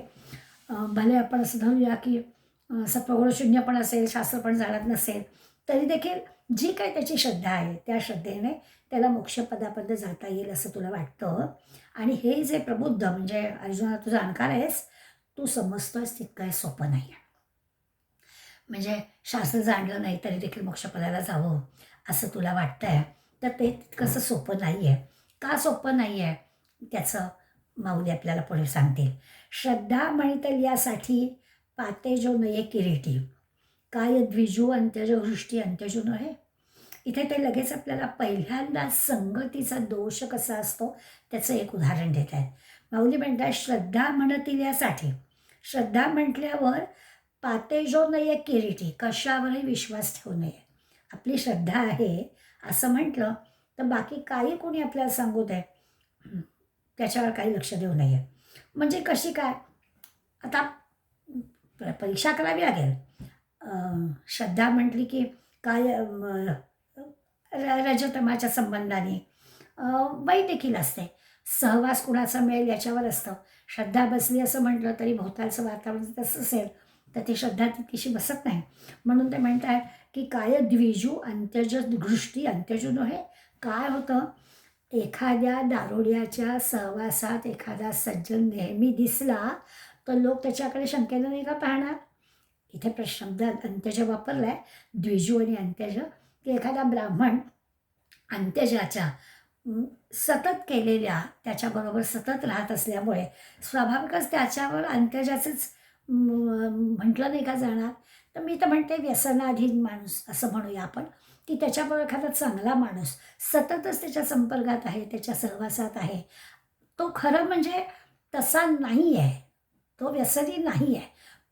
A: भले आपण असं धरूया की सत्वगुण शून्य पण असेल, शास्त्र पण जाणत नसेल, तरी देखील जी काही त्याची श्रद्धा आहे त्या श्रद्धेने त्याला मोक्षपदापर्यंत जाता येईल असं तुला वाटतं. आणि हे जे प्रबुद्ध म्हणजे अर्जुना तू जाणकार आहेस, तू समजतोयस तितकं सोपं नाही आहे. म्हणजे शास्त्र जाणलं नाही तरी देखील मोक्षपदाला जावं असं तुला वाटतंय, तर ते तितकंसं सोपं नाही आहे. का सोपं नाही आहे त्याचं माऊली आपल्याला पुढे सांगतील. श्रद्धा म्हणतील यासाठी पाते जो नये किरीटी, काय द्विजू अंत्यज हृष्टी अंत्यजू नये. इथे ते लगेच आपल्याला पहिल्यांदा संगतीचा दोष कसा असतो त्याचं एक उदाहरण देत आहेत. माऊली म्हणतात श्रद्धा म्हणतील यासाठी. श्रद्धा म्हटल्यावर पाते जो नये किरीटी, कशावरही विश्वास ठेवू नये. आपली श्रद्धा आहे असं म्हटलं तर बाकी काही कोणी आपल्याला सांगू दे त्याच्यावर काही लक्ष देऊ नये. म्हणजे कशी काय, आता परीक्षा करावी लागेल. श्रद्धा म्हटली की काय रजतमाच्या संबंधाने वाईट देखील असते. सहवास कुणाचा मिळेल याच्यावर असतं. श्रद्धा बसली असं म्हटलं तरी भोवतालचं वातावरण तसं असेल तर ती श्रद्धा तितकीशी बसत नाही. म्हणून ते म्हणत आहेत की काय द्विजू अंत्यज दृष्टी अंत्यजू नव्हे. काय होतं, एखाद्या दारुड्याच्या सहवासात एखादा सज्जन नेहमी दिसला तर लोक त्याच्याकडे शंकेनं नाही का पाहणार. इथे शब्द अंत्यज वापरला आहे, द्विजू आणि अंत्यज, की एखादा ब्राह्मण अंत्यजाच्या सतत केलेल्या त्याच्याबरोबर सतत राहत असल्यामुळे स्वाभाविकच त्याच्यावर अंत्यजाचंच म्हटलं नाही का जाणार. तर मी तर म्हणते व्यसनाधीन माणूस असं म्हणूया आपण, की त्याच्याबरोबर एखादा चांगला माणूस सततच त्याच्या संपर्कात आहे, त्याच्या सहवासात आहे, तो खरं म्हणजे तसा नाही आहे, तो व्यसनी नाही आहे.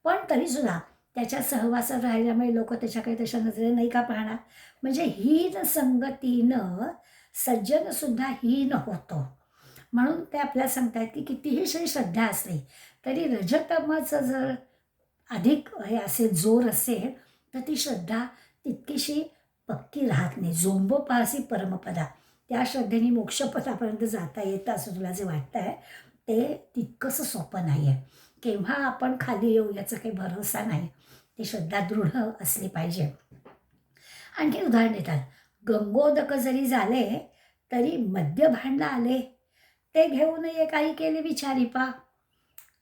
A: पण तरीसुद्धा त्याच्या सहवासात राहिल्यामुळे लोक त्याच्याकडे तशा नजरेने नाही का पाहणार. म्हणजे हीन संगतीनं सज्जनसुद्धा हीन होतो. म्हणून ते आपल्याला सांगतात की कितीही श्रद्धा असली तरी रजतमाचं जर अधिक हे असेल, जोर असेल, तर ती श्रद्धा तितकीशी पक्की राहत नाही. जोंबोपासी परमपदा, त्या श्रद्धेने मोक्षपदापर्यंत जाता येतं असं तुला जे वाटतं आहे ते तितकंसं सोपं नाही आहे. केव्हा आपण खाली येऊ याचा काही भरोसा नाही. ती श्रद्धा दृढ असली पाहिजे. आणखी उदाहरण देतात, गंगोदक जरी झाले तरी मध्य भांडला आले, ते घेऊ नये काही केले विचारी पा.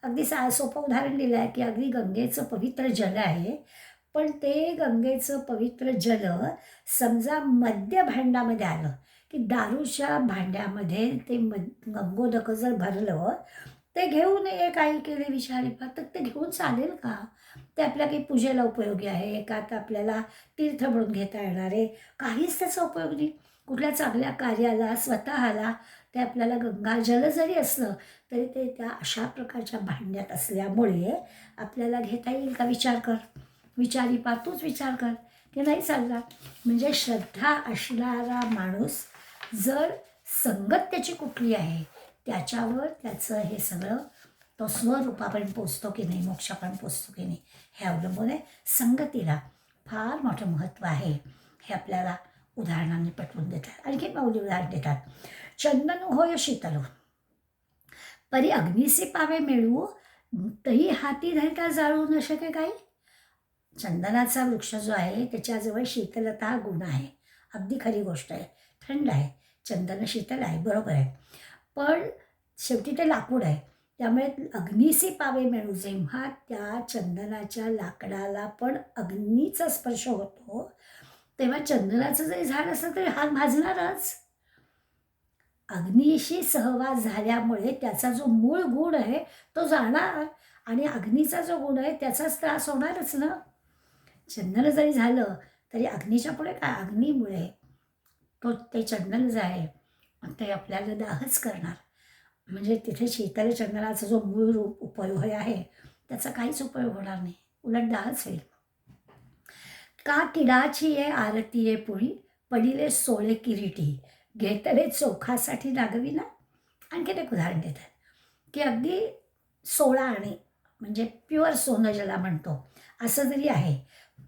A: अगदी सोपं उदाहरण दिलं आहे की अगदी गंगेचं पवित्र जल आहे, पण ते गंगेचं पवित्र जल समजा मध्य भांड्यामध्ये आलं की दारूच्या भांड्यामध्ये ते गंगोदक जर भरलं, ते घेऊ नये काही केले विचारी पा. तर ते घेऊन चालेल का? ते आपल्या काही पूजेला उपयोगी आहे का, तर आपल्याला तीर्थ म्हणून घेता येणार आहे? काहीच त्याचा उपयोग नाही. कुठल्या चांगल्या कार्याला स्वतःला ते आपल्याला गंगाजल जरी असलं तरी ते त्या अशा प्रकारच्या भांड्यात असल्यामुळे आपल्याला घेता येईल का? विचार कर, विचारी पा, तूच विचार कर की नाही चालणार. म्हणजे श्रद्धा असणारा माणूस जर संगत त्याची कुठली आहे त्याच्यावर त्याचं हे सगळं तो स्वरूपापर्यंत पोचतो की नाही, मोक्षापर्यंत पोचतो की नाही हे अवलंबून आहे. संगतीला फार मोठं महत्त्व आहे हे आपल्याला उदाहरणांनी पटवून देतात. आणखी माऊली उदाहरण देतात, चंदनू होय शीतलो परी अग्निसी पावे मिळवू, तही हाती धरता जाळू न शके काही. चंदनाचा वृक्ष जो आहे त्याच्याजवळ शीतलता हा गुण आहे. अगदी खरी गोष्ट आहे, थंड आहे, चंदन शीतल आहे, बरोबर आहे. पण शेवटी ते लाकूड आहे, त्यामुळे अग्निसी पावे मिळू. जेव्हा त्या चंदनाच्या लाकडाला पण अग्नीचा स्पर्श होतो तेव्हा चंदनाचं जरी झाड असलं तरी हात भाजणारच. अग्नीशी सहवास झाल्यामुळे त्याचा जो मूळ गुण आहे तो जाणार आणि अग्नीचा जो गुण आहे त्याचाच त्रास होणारच ना. चंदन जरी झालं तरी अग्नीच्या पुढे काय, अग्नीमुळे ते चंदन जे आहे ते आपल्याला दाहच करणार. म्हणजे तिथे शीतल चंदनाचा जो मूळ रूप उपयोग आहे त्याचा काहीच उपयोग होणार नाही, उलट दाहच होईल. का किडाची ये आरती ये पुरी, पडिले सोळे किरीटी, घेतले चोखासाठी लागविना. आणखीन एक उदाहरण देतात की अगदी 16 आणे म्हणजे प्युअर सोनं ज्याला म्हणतो असं जरी आहे,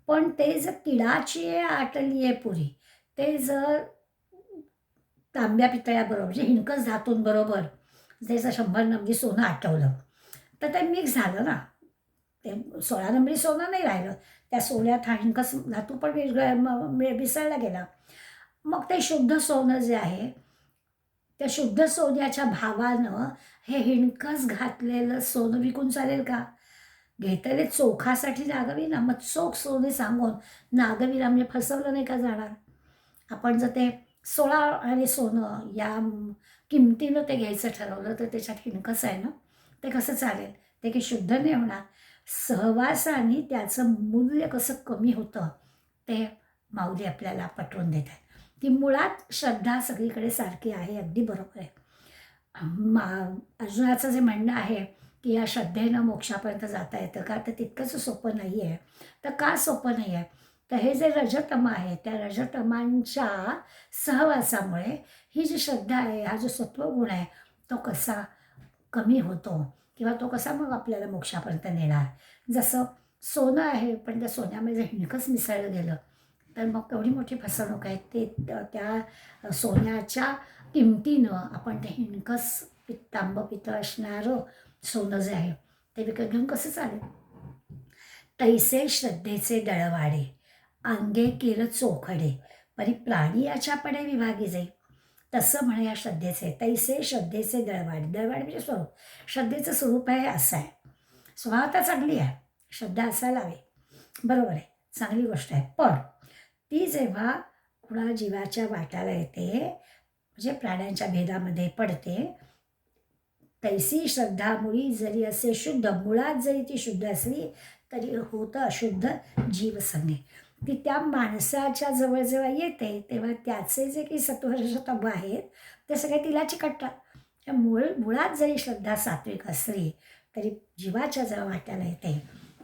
A: पण ते जर किडाची आहे आटली आहे पुरी, ते जर तांब्या पितळ्याबरोबर म्हणजे हिणकस धातूंबरोबर त्याचं 100 नंबरी सोनं आटवलं तर ते मिक्स झालं ना. ते 16 नंबरी सोनं नाही राहिलं, त्या सोन्यात हा हिणकस धातू पण मिसळला गेला. मग ते शुद्ध सोनं जे आहे त्या शुद्ध सोन्याच्या भावानं हे हिणकस घातलेलं सोनं विकून चालेल का? घेतले चोखासाठी नागवीरा, मग चोख सोने सांगून नागवीरा म्हणजे फसवलं नाही का जाणार? आपण जर ते 16 आणि सोनं या किमतीनं ते घ्यायचं ठरवलं तर त्याच्यात हिणकस आहे ना, ते कसं चालेल? ते काही शुद्ध नाही होणार. सहवासाने त्याचं मूल्य कसं कमी होतं ते माऊली आपल्याला पटवून देतात. ती मुळात श्रद्धा सगळीकडे सारखी आहे, अगदी बरोबर आहे. मा अर्जुनाचं जे म्हणणं आहे की या श्रद्धेनं मोक्षापर्यंत जाता येतं का, तर तितकंच सोपं नाही आहे. तर का सोपं नाही आहे? तर हे जे रजतम आहे त्या रजतमांच्या सहवासामुळे ही जी श्रद्धा आहे, हा जो सत्वगुण आहे तो कसा कमी होतो किंवा तो कसा मग आपल्याला मोक्षापर्यंत नेणार. जसं सोनं आहे पण त्या सोन्यामध्ये जर हिणकस मिसळलं गेलं तर मग केवढी मोठी फसवणूक आहे. ते त्या सोन्याच्या किमतीनं आपण ते हिणकस तांब पितळ असणारं सोनं जे आहे ते विकत घेऊन कसं चालेल? तैसे श्रद्धेचे दळवाडे अंगे किर चोखडे परी प्राणी याच्या पडे विभागी जाई. तसं म्हणे या श्रद्धेचे, तैसे श्रद्धेचे दळवाड. दळवाड म्हणजे स्वरूप. श्रद्धेचं स्वरूप आहे असं आहे. स्वभावता चांगली आहे, श्रद्धा असायला हवी, बरोबर आहे, चांगली गोष्ट आहे. पण ती जेव्हा कुणा जीवाच्या वाट्याला येते म्हणजे प्राण्यांच्या भेदामध्ये पडते, तैसी श्रद्धा मुळी जरी असे शुद्ध, मुळात जरी ती शुद्ध असली तरी होतं अशुद्ध जीवसंगे. ती त्या माणसाच्या जवळ जेव्हा येते तेव्हा त्याचे जे काही सत्वरजतम आहेत ते सगळे तिला चिकटतात. त्या मुळात जरी श्रद्धा सात्विक असली तरी जीवाच्या जेव्हा वाट्याला येते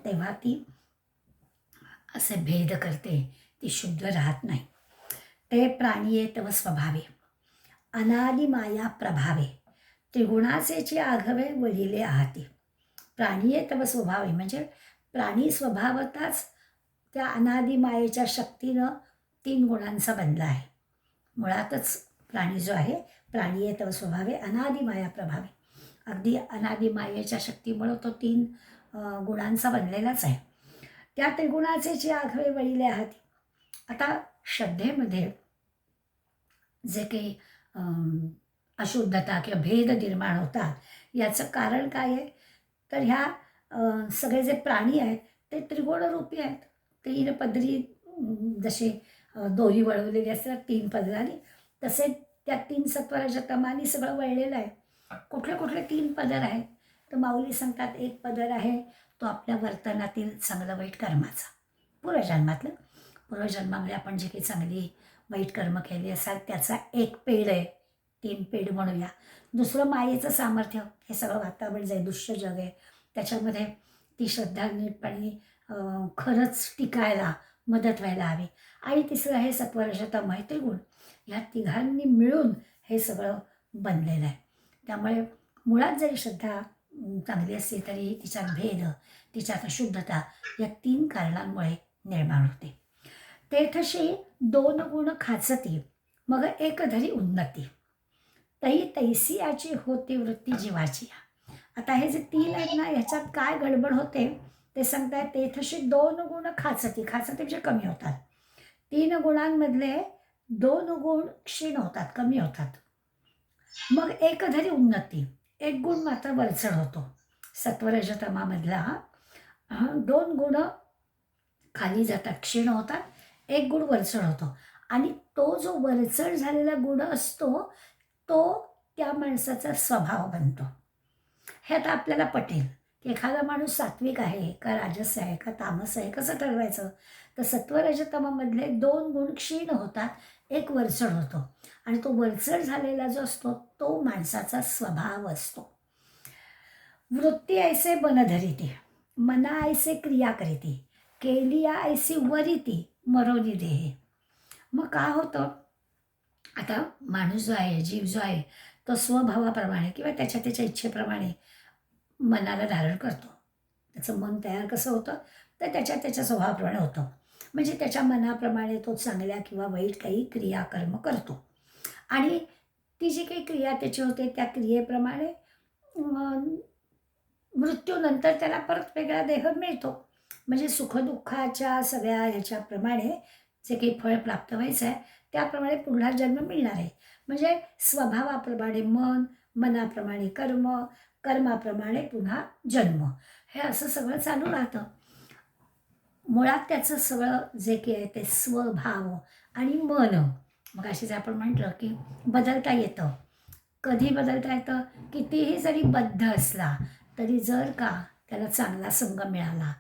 A: तेव्हा ती असे भेद करते, ती शुद्ध राहत नाही. ते प्राणीये तव स्वभावे अनादि माया प्रभावे त्रिगुणाचेची आघवे वळिले आहाती. प्राणीये तव स्वभावे म्हणजे प्राणी स्वभावताच त्या अनादि मायेच्या शक्तीनं 3 गुणांचा बनला आहे. मुळातच प्राणी जो आहे, प्राणीये तव स्वभावे अनादि माया प्रभावे, अगदी अनादि मायेच्या शक्तीमुळं तो 3 गुणांचा बनलेलाच आहे. त्या त्रिगुणाचे जे आघवे वळिले आहात. आता श्रद्धेमध्ये जे काही अशुद्धता किंवा भेद निर्माण होतात याचं कारण काय आहे? तर ह्या सगळे जे प्राणी आहेत ते त्रिगुणरूपी आहेत. 3 पदरी जसे दोरी वळवलेली असतात 3 पदरांनी, तसे त्या 3 सत्वरजतमानी सगळं वळलेलं आहे. कुठले कुठले 3 पदर आहेत? तर माऊली सांगतात एक पदर आहे तो आपल्या वर्तनातील चांगलं वाईट कर्माचा, पूर्वजन्मातलं. पूर्वजन्मामध्ये आपण जे काही चांगली वाईट कर्म केली असाल त्याचा एक पेड आहे, 3 पेड म्हणूया. दुसरं मायेचं सामर्थ्य, हे सगळं वातावरण जे दृश्य जग आहे त्याच्यामध्ये ती श्रद्धा नीटपणे खरंच टिकायला मदत व्हायला हवी. आणि तिसरं हे सत्वरजतम मैत्री गुण, ह्या तिघांनी मिळून हे सगळं बनलेलं आहे. त्यामुळे मुळात जरी श्रद्धा चांगली असली तरी तिच्यात भेद, तिच्यात अशुद्धता या 3 कारणांमुळे निर्माण होते. तेथशी 2 गुण खाचती मग एक धरी उन्नती तई तैसी याची होती वृत्ती जीवाची. आता हे जे 3 आहेत ना ह्याच्यात काय गडबड होते ते सांगताय. तेथशी 2 गुण खाचती, खाचती म्हणजे कमी होतात. 3 गुणांमधले 2 गुण क्षीण होतात, कमी होतात. मग एक धरी उन्नती, 1 गुण मात्र वरचढ होतो. सत्वरजतमामधला 2 गुण खाली जातात, क्षीण होतात, 1 गुण वरचढ होतो. आणि तो जो वरचढ झालेला गुण असतो तो त्या माणसाचा स्वभाव बनतो. हे आता आपल्याला पटेल की एखादा माणूस सात्विक आहे का राजस आहे का तामस आहे कसं ठरवायचं? तर सत्वरजतमामधले 2 गुण क्षीण होतात, 1 वरचढ होतो. आणि तो वरचढ झालेला जो असतो तो माणसाचा स्वभाव असतो. वृत्ती ऐसे बन धरिती मना ऐसे क्रिया करीती केलिया ऐसी वरिती मरोनी देहे. मग काय होतं? आता माणूस जो आहे, जीव जो आहे तो स्वभावाप्रमाणे किंवा त्याच्या त्याच्या इच्छेप्रमाणे मनाला धारण करतो. त्याचं मन तयार कसं होतं? तर त्याच्या त्याच्या स्वभावाप्रमाणे होतं. म्हणजे त्याच्या मनाप्रमाणे तो चांगल्या किंवा वाईट काही क्रियाकर्म करतो. आणि ती जी काही क्रिया त्याची होते त्या क्रियेप्रमाणे मृत्यूनंतर त्याला परत वेगळा देह मिळतो. म्हणजे सुखदुःखाच्या सगळ्या ह्याच्याप्रमाणे जे काही फळ प्राप्त व्हायचं आहे त्याप्रमाणे पुढला जन्म मिळणार आहे. म्हणजे स्वभावाप्रमाणे मन, मनाप्रमाणे कर्म, कर्माप्रमाणे पुन्हा जन्म, हे असं सगळं चालू राहतं. मुळात त्याचं सगळं जे काही आहे ते स्वभाव आणि मन. मग अशीच आपण म्हटलं की बदलता येतं. कधी बदलता येतं? कितीही जरी बद्ध असला तरी जर का त्याला चांगला संग मिळाला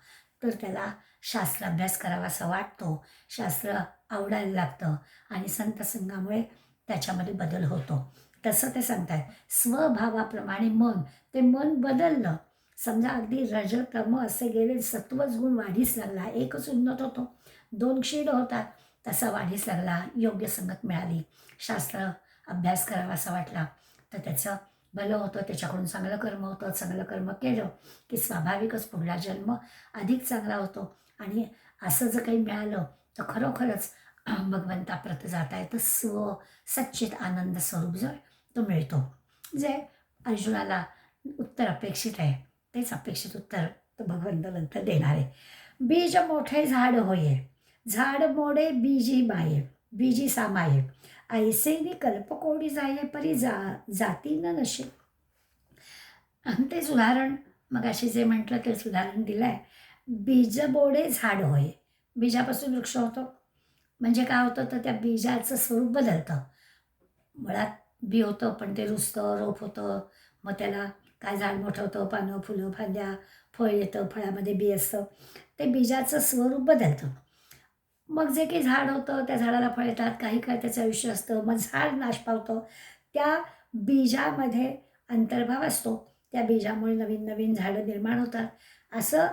A: तर त्याला शास्त्राभ्यास करावासा वाटतो, शास्त्र आवडायला लागतं आणि संत संगामुळे त्याच्यामध्ये बदल होतो. तसं ते सांगतात स्वभावाप्रमाणे मन, ते मन बदललं. समजा अगदी रज तम असे गेले, सत्वच गुण वाढीस लागला, एकच उन्नत होतो, दोन क्षीण होतात, तसा वाढीस लागला, योग्य संगत मिळाली, शास्त्र अभ्यास करावासा वाटला तर त्याचं भलं होतं, त्याच्याकडून चांगलं कर्म होतं. चांगलं कर्म केलं की स्वाभाविकच पुढला जन्म अधिक चांगला होतो आणि असं जर काही मिळालं तर खरोखरच भगवंताप्रत जाता येतं. सच्चित आनंद स्वरूप जर तो मिळतो, जे अर्जुनाला उत्तर अपेक्षित आहे तेच अपेक्षित उत्तर तो भगवंत नंतर देणार आहे. बीज मोठे झाड होये, झाड मोडे बीजी माये, बीजी सामाये, ऐसेनी कल्पकोडी जाये परी जाती न नशे. आणि तेच उदाहरण मग अशी जे म्हटलं तेच उदाहरण दिलं आहे. बीज बोडे झाड होय, बीजापासून वृक्ष होतो. म्हणजे काय होतं तर त्या बीजाचं स्वरूप बदलतं. मुळात बी होतं पण ते रुजतं, रोप होतं, मग त्याला काय झाड मोठं होतं, पानं, फुलं, फांद्या, फळ येतं, फळामध्ये बी असतं, ते बीजाचं स्वरूप बदलतं. मग जे काही झाड होतं त्या झाडाला फळ येतात, काही काळ त्याचं आयुष्य असतं, मग झाड नाश पावतं. त्या बीजामध्ये अंतर्भाव असतो, त्या बीजामुळे नवीन नवीन झाडं निर्माण होतात. असं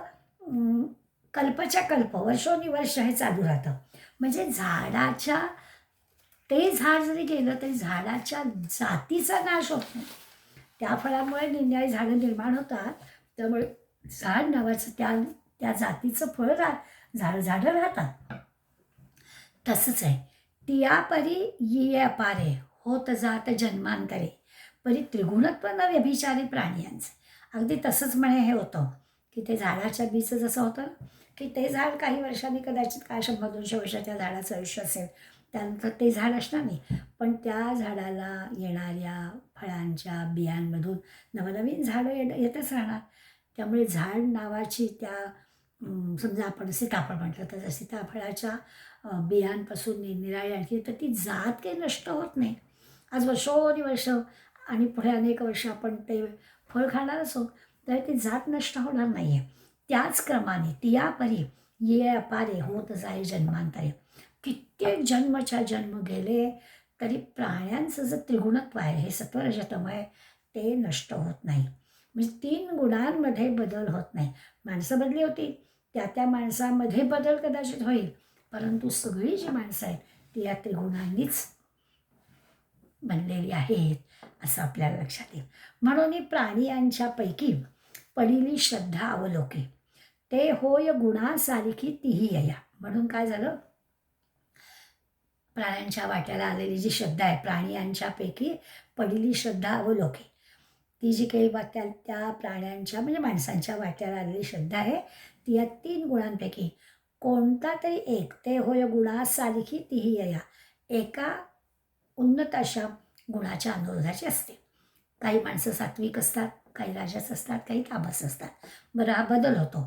A: कल्पच्या कल्प, वर्षोनिवर्ष हे चालू राहतं. म्हणजे झाडाच्या, ते झाड जरी गेलं तरी झाडाच्या जातीचा नाश होत नाही. त्या फळामुळे निरनिराळी झाडं निर्माण होतात, त्यामुळे झाड नावाचं त्या त्या जातीचं फळ झाडं राहतात. तसंच आहे. तिया परी ये अपारे, होत जात जन्मांतरे, परी त्रिगुणत्व न व्यभिचारी प्राणियांचे. अगदी तसंच म्हणे हे होतं की ते झाडाच्या बीचं जसं होतं की ते झाड काही वर्षांनी कदाचित काय 100-200 वर्ष त्या झाडाचं आयुष्य असेल, त्यानंतर ते झाड असणार नाही, पण त्या झाडाला येणाऱ्या फळांच्या बियांमधून नवनवीन झाडं येतच राहणार. त्यामुळे झाड नावाची त्या समजा आपण सीताफळ म्हटलं तर त्या सीताफळाच्या बियांपासून निरनिराळी आणखी तर ती जात काही नष्ट होत नाही. आज वर्षोनिवर्ष आणि पुढे अनेक वर्ष आपण ते फळ खाणारच आहोत, तर ती जात नष्ट होणार नाही आहे. त्याच क्रमाने तिया परी ये अपारे, होत जाय जन्मांतरे. कित्येक जन्मच्या जन्म गेले तरी प्राण्यांचं जर त्रिगुणत्व आहे, हे सत्वरजतम आहे, ते नष्ट होत नाही. म्हणजे 3 गुणांमध्ये बदल होत नाही. माणसं बदली होती, त्या त्या माणसामध्ये बदल कदाचित होईल, परंतु सगळी जी माणसं आहेत ती या त्रिगुणांनीच बनलेली आहेत असं आपल्याला लक्षात येईल. म्हणून प्राणियांच्यापैकी पडिली श्रद्धा अवलोके, ते होय गुणासारिखी तीही यया. म्हणून काय झालं, प्राण्यांच्या वाट्याला आलेली जी श्रद्धा आहे, प्राणियांच्यापैकी पडिली श्रद्धा अवलोके, ती जी काही त्या प्राण्यांच्या म्हणजे माणसांच्या वाट्याला आलेली श्रद्धा आहे ती या 3 गुणांपैकी कोणता तरी एक, ते होय गुणासारिखी तीही यया, एका उन्नत अशा गुणाच्या अनुरोधाची असते. काही माणसं सात्विक असतात, काही राजस असतात, काही तामस असतात. बरं, हा बदल होतो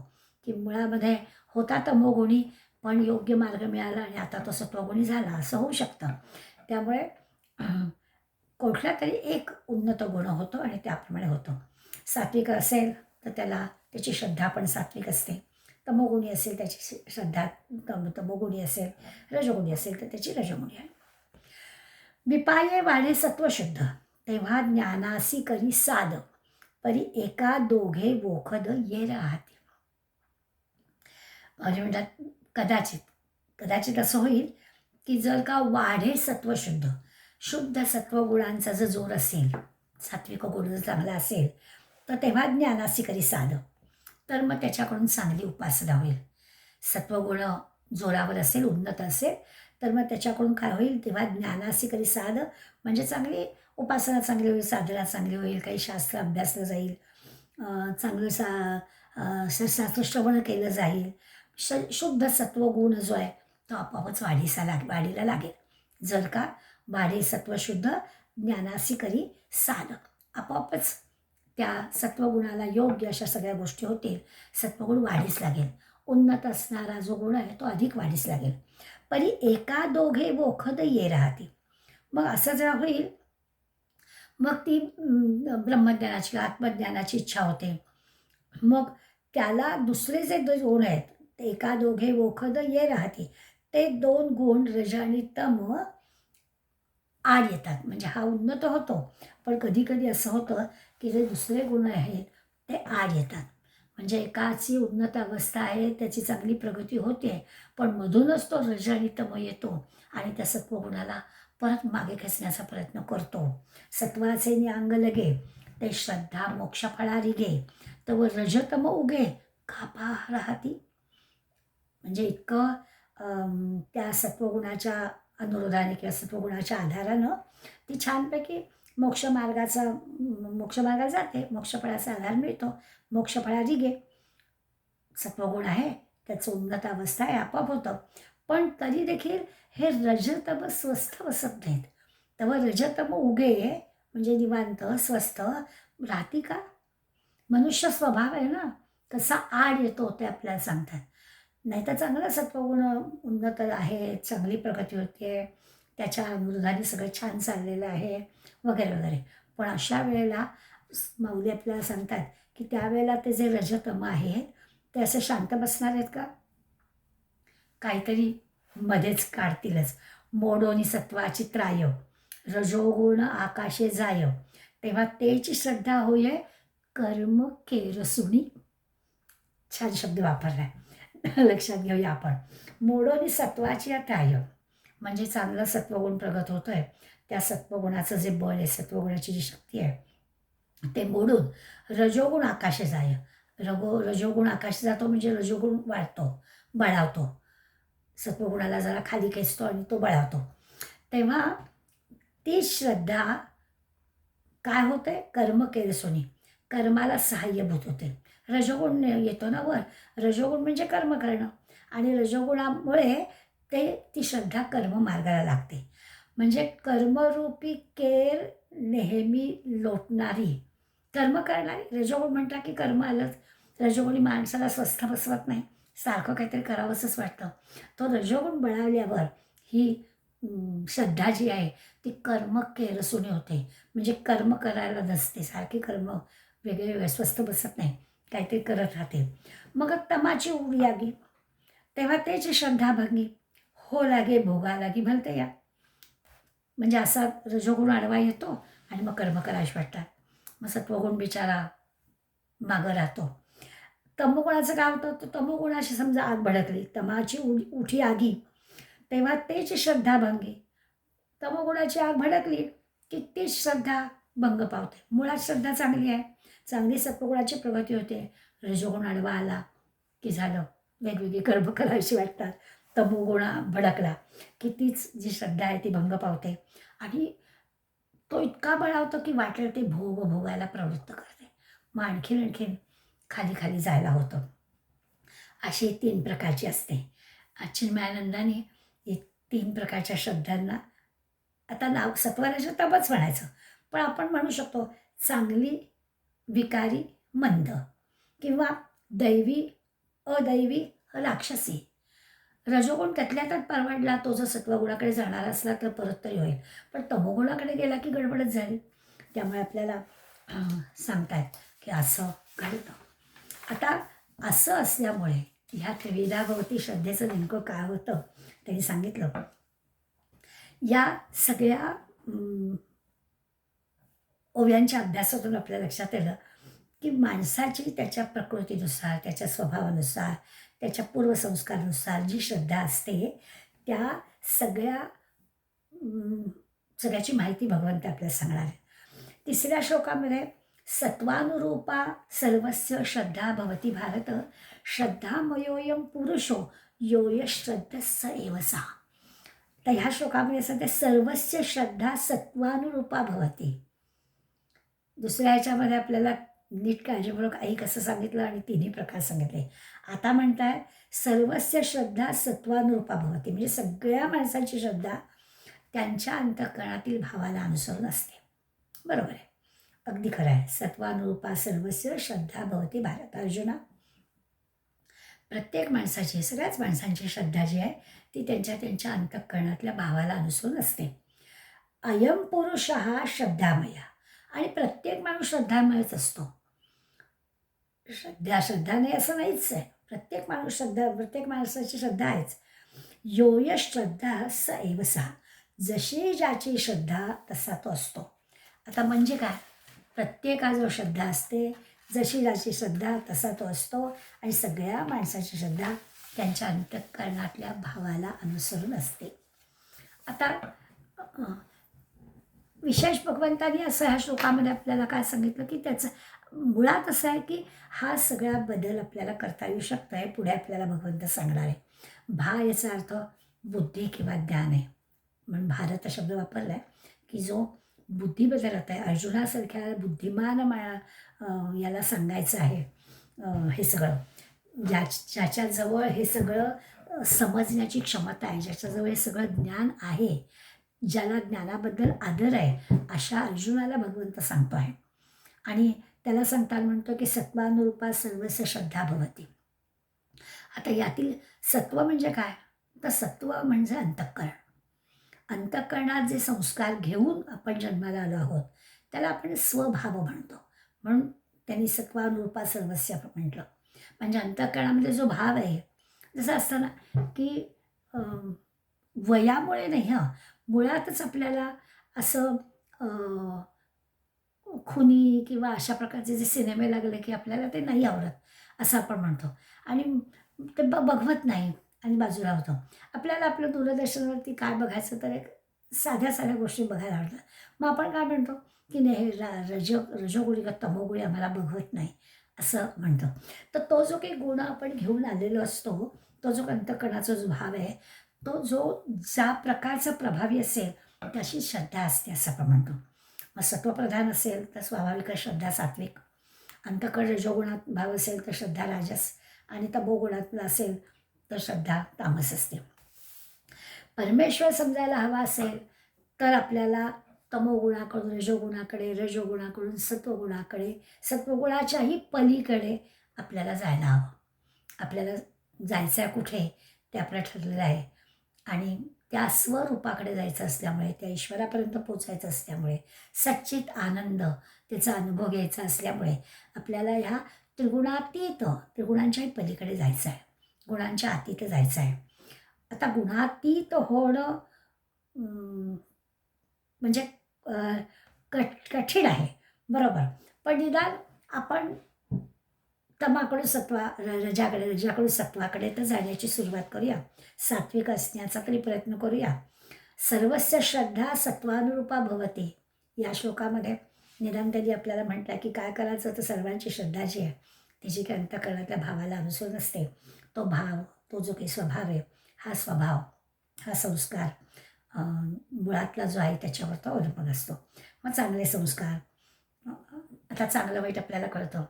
A: की मुळामध्ये होता तमोगुणी पण योग्य मार्ग मिळाला आणि आता तो सत्वगुणी झाला, असं होऊ शकतं. त्यामुळे कुठला तरी एक उन्नत गुण होतो आणि त्याप्रमाणे होतो. सात्विक असेल तर त्याची श्रद्धा पण सात्विक असते, तमोगुणी असेल त्याची श्रद्धा तमोगुणी असेल, रजोगुणी असेल तर त्याची रजोगुणी आहे. विपाये वाढे सत्वशुद्ध, तेव्हा ज्ञानासी करी साध, परी एका दोघे वोखद ये राहते. म्हणजे म्हणतात कदाचित असं होईल की जर का वाढे सत्वशुद्ध, शुद्ध सत्वगुणांचा जर जोर असेल, सात्विक गुण जर चांगला असेल, तर तेव्हा ज्ञानासी करी साध, तर मग त्याच्याकडून चांगली उपासना होईल. सत्वगुण जोरावर असेल, उन्नत असेल, तर मग त्याच्याकडून काय होईल, तेव्हा ज्ञानासी करी साध म्हणजे चांगली उपासना चांगली होईल, साधना चांगली होईल, काही शास्त्र अभ्यासलं जाईल, चांगलं शास्त्र श्रवण केलं जाईल. शुद्ध सत्वगुण जो आहे तो आपोआपच वाढीला लागेल. जर का वाढे सत्वशुद्ध ज्ञानासी करी साध. आपोआपच त्या सत्वगुणाला योग्य अशा सगळ्या गोष्टी होतील. सत्वगुण वाढीस लागेल. उन्नत असणारा जो गुण आहे तो अधिक वाढीस लागेल. परी एका दोघे वोखद ये राहती. मग असं जेव्हा होईल मग ती ब्रह्मज्ञानाची आत्मज्ञानाची इच्छा होते. मग त्याला दुसरे जे गुण आहेत ते एका दोघे वोखद ये राहते, ते 2 गुण रज आणि तम आड येतात. म्हणजे हा उन्नत होतो, पण कधी कधी असं होतं की जे दुसरे गुण आहेत ते आड येतात. म्हणजे एकाची उन्नत अवस्था आहे, त्याची चांगली प्रगती होते, पण मधूनच तो रज आणि तम येतो आणि त्या सत्वगुणाला परत मागे खेचण्याचा प्रयत्न करतो. सत्वाचे अंग लगे ते श्रद्धा मोक्ष फळारी गे, तर रजतम उगे खापा राहती. म्हणजे इतकं त्या सत्वगुणाच्या अनुरोधाने किंवा सत्वगुणाच्या आधारानं ती छानपैकी मोक्षमार्गाला जाते. मोक्षफळाचा आधार मिळतो. मोक्षफळाची गे सत्वगुण आहे, त्याचं उन्नत अवस्था आहे, आपोआप होतं. पण तरी देखील हे रजतम स्वस्थ बसत नाहीत. तेव्हा रजतम उगे म्हणजे निवांत स्वस्थ राहती का? मनुष्य स्वभाव आहे ना, कसा आड येतो ते आपल्याला सांगतात. नाहीतर चांगलं सत्वगुण उन्नत आहे, चांगली प्रगती होते, त्याच्या अनुरोधाने सगळं छान चाललेलं आहे वगैरे वगैरे. पण अशा वेळेला माऊली आपल्याला सांगतात की त्यावेळेला ते जे रजतम आहेत ते असे शांत बसणार आहेत का? काहीतरी मध्येच काढतीलच. मोडोनी सत्वाची त्राय, रजोगुण आकाशे जाय, तेव्हा तेची श्रद्धा होय कर्म केरसुणी. छान शब्द वापरलाय. लक्षात घेऊया आपण. मोडोनी सत्वाची त्राय म्हणजे चांगलं सत्वगुण प्रगत होतोय, त्या सत्वगुणाचं जे बळ आहे, सत्वगुणाची जी शक्ती आहे ते मोडून रजोगुण आकाशे जाय. रजोगुण आकाशे जातो म्हणजे रजोगुण वाढतो, बळावतो. सत्वगुणाला जरा खाली खेचतो आणि तो बळावतो. तेव्हा ती श्रद्धा काय होते? कर्म केरसुनी, कर्माला सहाय्यभूत होते. रजोगुण येतो ना वर, रजोगुण म्हणजे कर्म करणं, आणि रजोगुणामुळे ती श्रद्धा कर्म मार्गाला लागते. म्हणजे कर्मरूपी केर नेहमी लोटणारी, कर्म करणारी. रजोगुण म्हटला की कर्म आलंच. रजोगुणी माणसाला स्वस्थ बसवत नाही, सारखं काहीतरी करावंसंच वाटतं. तो रजोगुण बळावल्यावर ही श्रद्धा जी आहे ती कर्म केरसुनी होते. म्हणजे कर्म करायला नसते, सारखी कर्म वेगळे वेगळे स्वस्थ बसत नाही, काहीतरी करत राहते. मग तमाची उडी आगी, तेव्हा त्याची श्रद्धा भंगी हो लागे भोगा लागी भलते या. म्हणजे असा रजोगुण आडवा येतो आणि मग कर्म करायला वाटतात. मग सत्वगुण बिचारा मागं राहतो. तमोगुणाचं काय होतं? तर तमोगुणाशी समजा आग भडकली, तमाची उठी आगी, तेव्हा तेची श्रद्धा भंगी. तमोगुणाची आग भडकली की तीच श्रद्धा भंग पावते. मुळात श्रद्धा चांगली आहे, चांगली सत्वगुणाची प्रगती होते. रजोगुण आडवा आला की झालं, वेगवेगळी कर्म करायची वाटतात. तमोगुणा भडकला की तीच जी श्रद्धा आहे ती भंग पावते आणि तो इतका बळावतो की वाटेल ते भोगायला प्रवृत्त करते. मग आणखीन खाली खाली जायला होतं. अशी 3 प्रकारची असते. चिन्मयानंदाने हे 3 प्रकारच्या श्रद्धांना, आता नाव सत्वराज तमच म्हणायचं, पण आपण म्हणू शकतो चांगली, विकारी, मंद, किंवा दैवी, अदैवी, राक्षसी. रजोगुण त्यातल्या त्यात परवडला, तो जर सत्वगुणाकडे जाणार असला तर परत तरी होईल, पण तमोगुणाकडे गेला की गडबडच झाली. त्यामुळे आपल्याला सांगतायत की असं घडतं. आता असं असल्यामुळे ह्या त्रिविधा भवती श्रद्धेचं नेमकं काय होतं त्यांनी सांगितलं. या सगळ्या ओव्यांच्या अभ्यासातून आपल्या लक्षात येतं की माणसाची त्याच्या प्रकृतीनुसार, त्याच्या स्वभावानुसार, त्याच्या पूर्वसंस्कारानुसार जी श्रद्धा असते त्या सगळ्याची माहिती भगवंत आपल्याला सांगणार आहे. 3ऱ्या श्लोकामध्ये सत्वानुरूपा सर्वस्य श्रद्धा भवती भारत, श्रद्धामयोयम पुरुषो योय श्रद्धस्स एव सा. तर ह्या श्लोकामध्ये सध्या सर्वस्य श्रद्धा सत्वानुरूपा भवती. दुसऱ्या ह्याच्यामध्ये आपल्याला नीट काळजीपूर्वक ऐक असं सांगितलं आणि 3ही प्रकार सांगितले. आता म्हणताय सर्वस्य श्रद्धा सत्वानुरूपा भवती, म्हणजे सगळ्या माणसांची श्रद्धा त्यांच्या अंतःकरणातील भावाला अनुसरून असते. बरोबर आहे, अगदी खरं आहे. सत्वानुरूपा सर्वस्य श्रद्धा भवती भारत. अर्जुना, प्रत्येक माणसाची, सगळ्याच माणसांची श्रद्धा जी आहे ती त्यांच्या त्यांच्या अंतःकरणातल्या भावाला अनुसरून असते. अयम पुरुष हा श्रद्धामया. आणि प्रत्येक माणूस श्रद्धामयच असतो. श्रद्धा नाही असं नाहीच आहे. प्रत्येक माणूस श्रद्धा, प्रत्येक माणसाची श्रद्धा आहेच. योय श्रद्धा स एव सा. जशी ज्याची श्रद्धा तसा तो असतो. आता म्हणजे काय, प्रत्येकाजवळ श्रद्धा असते. जशी ज्याची श्रद्धा तसा तो असतो. आणि सगळ्या माणसाची श्रद्धा त्यांच्या अंतःकरणातल्या भावाला अनुसरून असते. आता विशेष भगवंतांनी असं ह्या श्लोकामध्ये आपल्याला काय सांगितलं की त्याचं मुळात असं आहे की हा सगळा बदल आपल्याला करता येऊ शकतो आहे. पुढे आपल्याला भगवंत सांगणार आहे. भा याचा अर्थ बुद्धी किंवा ज्ञान आहे. म्हणून भारत शब्द वापरला आहे की जो बुद्धी बदलत आहे. अर्जुनासारख्या बुद्धिमान याला सांगायचं आहे हे सगळं. ज्याच्याजवळ हे सगळं समजण्याची क्षमता आहे, ज्याच्याजवळ हे सगळं ज्ञान आहे, ज्याला ज्ञानाबद्दल आदर आहे, अशा अर्जुनाला भगवंत सांगतो आहे. आणि त्याला सांगताना म्हणतो की सत्वानुरूपा सर्वस्य श्रद्धा भवती. आता यातील सत्व म्हणजे काय, तर सत्व म्हणजे अंतःकरण. अंतःकरणात जे संस्कार घेऊन आपण जन्माला आलो आहोत त्याला आपण स्वभाव म्हणतो. म्हणून त्यांनी सत्वानुरूपा सर्वस्य म्हटलं. म्हणजे अंतःकरणामध्ये जो भाव आहे, जसं असतं ना की वयामुळे नाही, मुळातच आपल्याला असं खुनी किंवा अशा प्रकारचे जे सिनेमे लागले की आपल्याला ते नाही आवडत असं आपण म्हणतो. आणि ते बघवत नाही आणि बाजूला होतं. आपल्याला आपलं दूरदर्शनवरती काय बघायचं तर एक साध्या साध्या गोष्टी बघायला आवडतात. मग आपण काय म्हणतो की नाही, रजोगुणी का तमोगुणी आम्हाला बघवत नाही असं म्हणतो. तर तो जो काही गुण आपण घेऊन आलेलो असतो, तो जो अंतःकरणाचा जो भाव आहे, तो जो ज्या प्रकारचा प्रभावी असेल त्याची श्रद्धा असते असं आपण म्हणतो. मग सत्वप्रधान असेल तर स्वाभाविक श्रद्धा सात्विक. अंतःकरण रजोगुणात भाव असेल तर श्रद्धा राजस. आणि तमोगुणातला असेल तर श्रद्धा तामस असते. परमेश्वर समजायला हवा असेल तर आपल्याला तमोगुणाकडून रजोगुणाकडे, रजोगुणाकडून सत्वगुणाकडे, सत्वगुणाच्याही पलीकडे आपल्याला जायला हवं. आपल्याला जायचं आहे कुठे ते आपलं ठरलेलं आहे. आणि त्या स्वरूपाकडे जायचं असल्यामुळे, त्या ईश्वरापर्यंत पोचायचं असल्यामुळे, सच्चित आनंद त्याचा अनुभव घ्यायचा असल्यामुळे आपल्याला ह्या त्रिगुणातीत, त्रिगुणांच्याही पलीकडे जायचं आहे, गुणांच्या अतीत जायचं आहे. आता गुणातीत होणं म्हणजे कठीण आहे, बरोबर. पण निदान आपण तमाकडून रजाकडून सत्वाकडे तर जाण्याची सुरुवात करूया. सात्विक असण्याचा तरी प्रयत्न करूया. सर्वस्य श्रद्धा सत्वानुरूपा भवते. या श्लोकामध्ये निदान त्यांनी आपल्याला म्हटलं की काय करायचं, तर सर्वांची श्रद्धा जी आहे तिची काही अंतःकरणातल्या भावाला अनुसरून असते. तो भाव, तो जो काही स्वभाव आहे, हा स्वभाव, हा संस्कार मुळातला जो आहे त्याच्यावर तो अवलंबून असतो. मग चांगले संस्कार, आता चांगलं वाईट आपल्याला कळतं.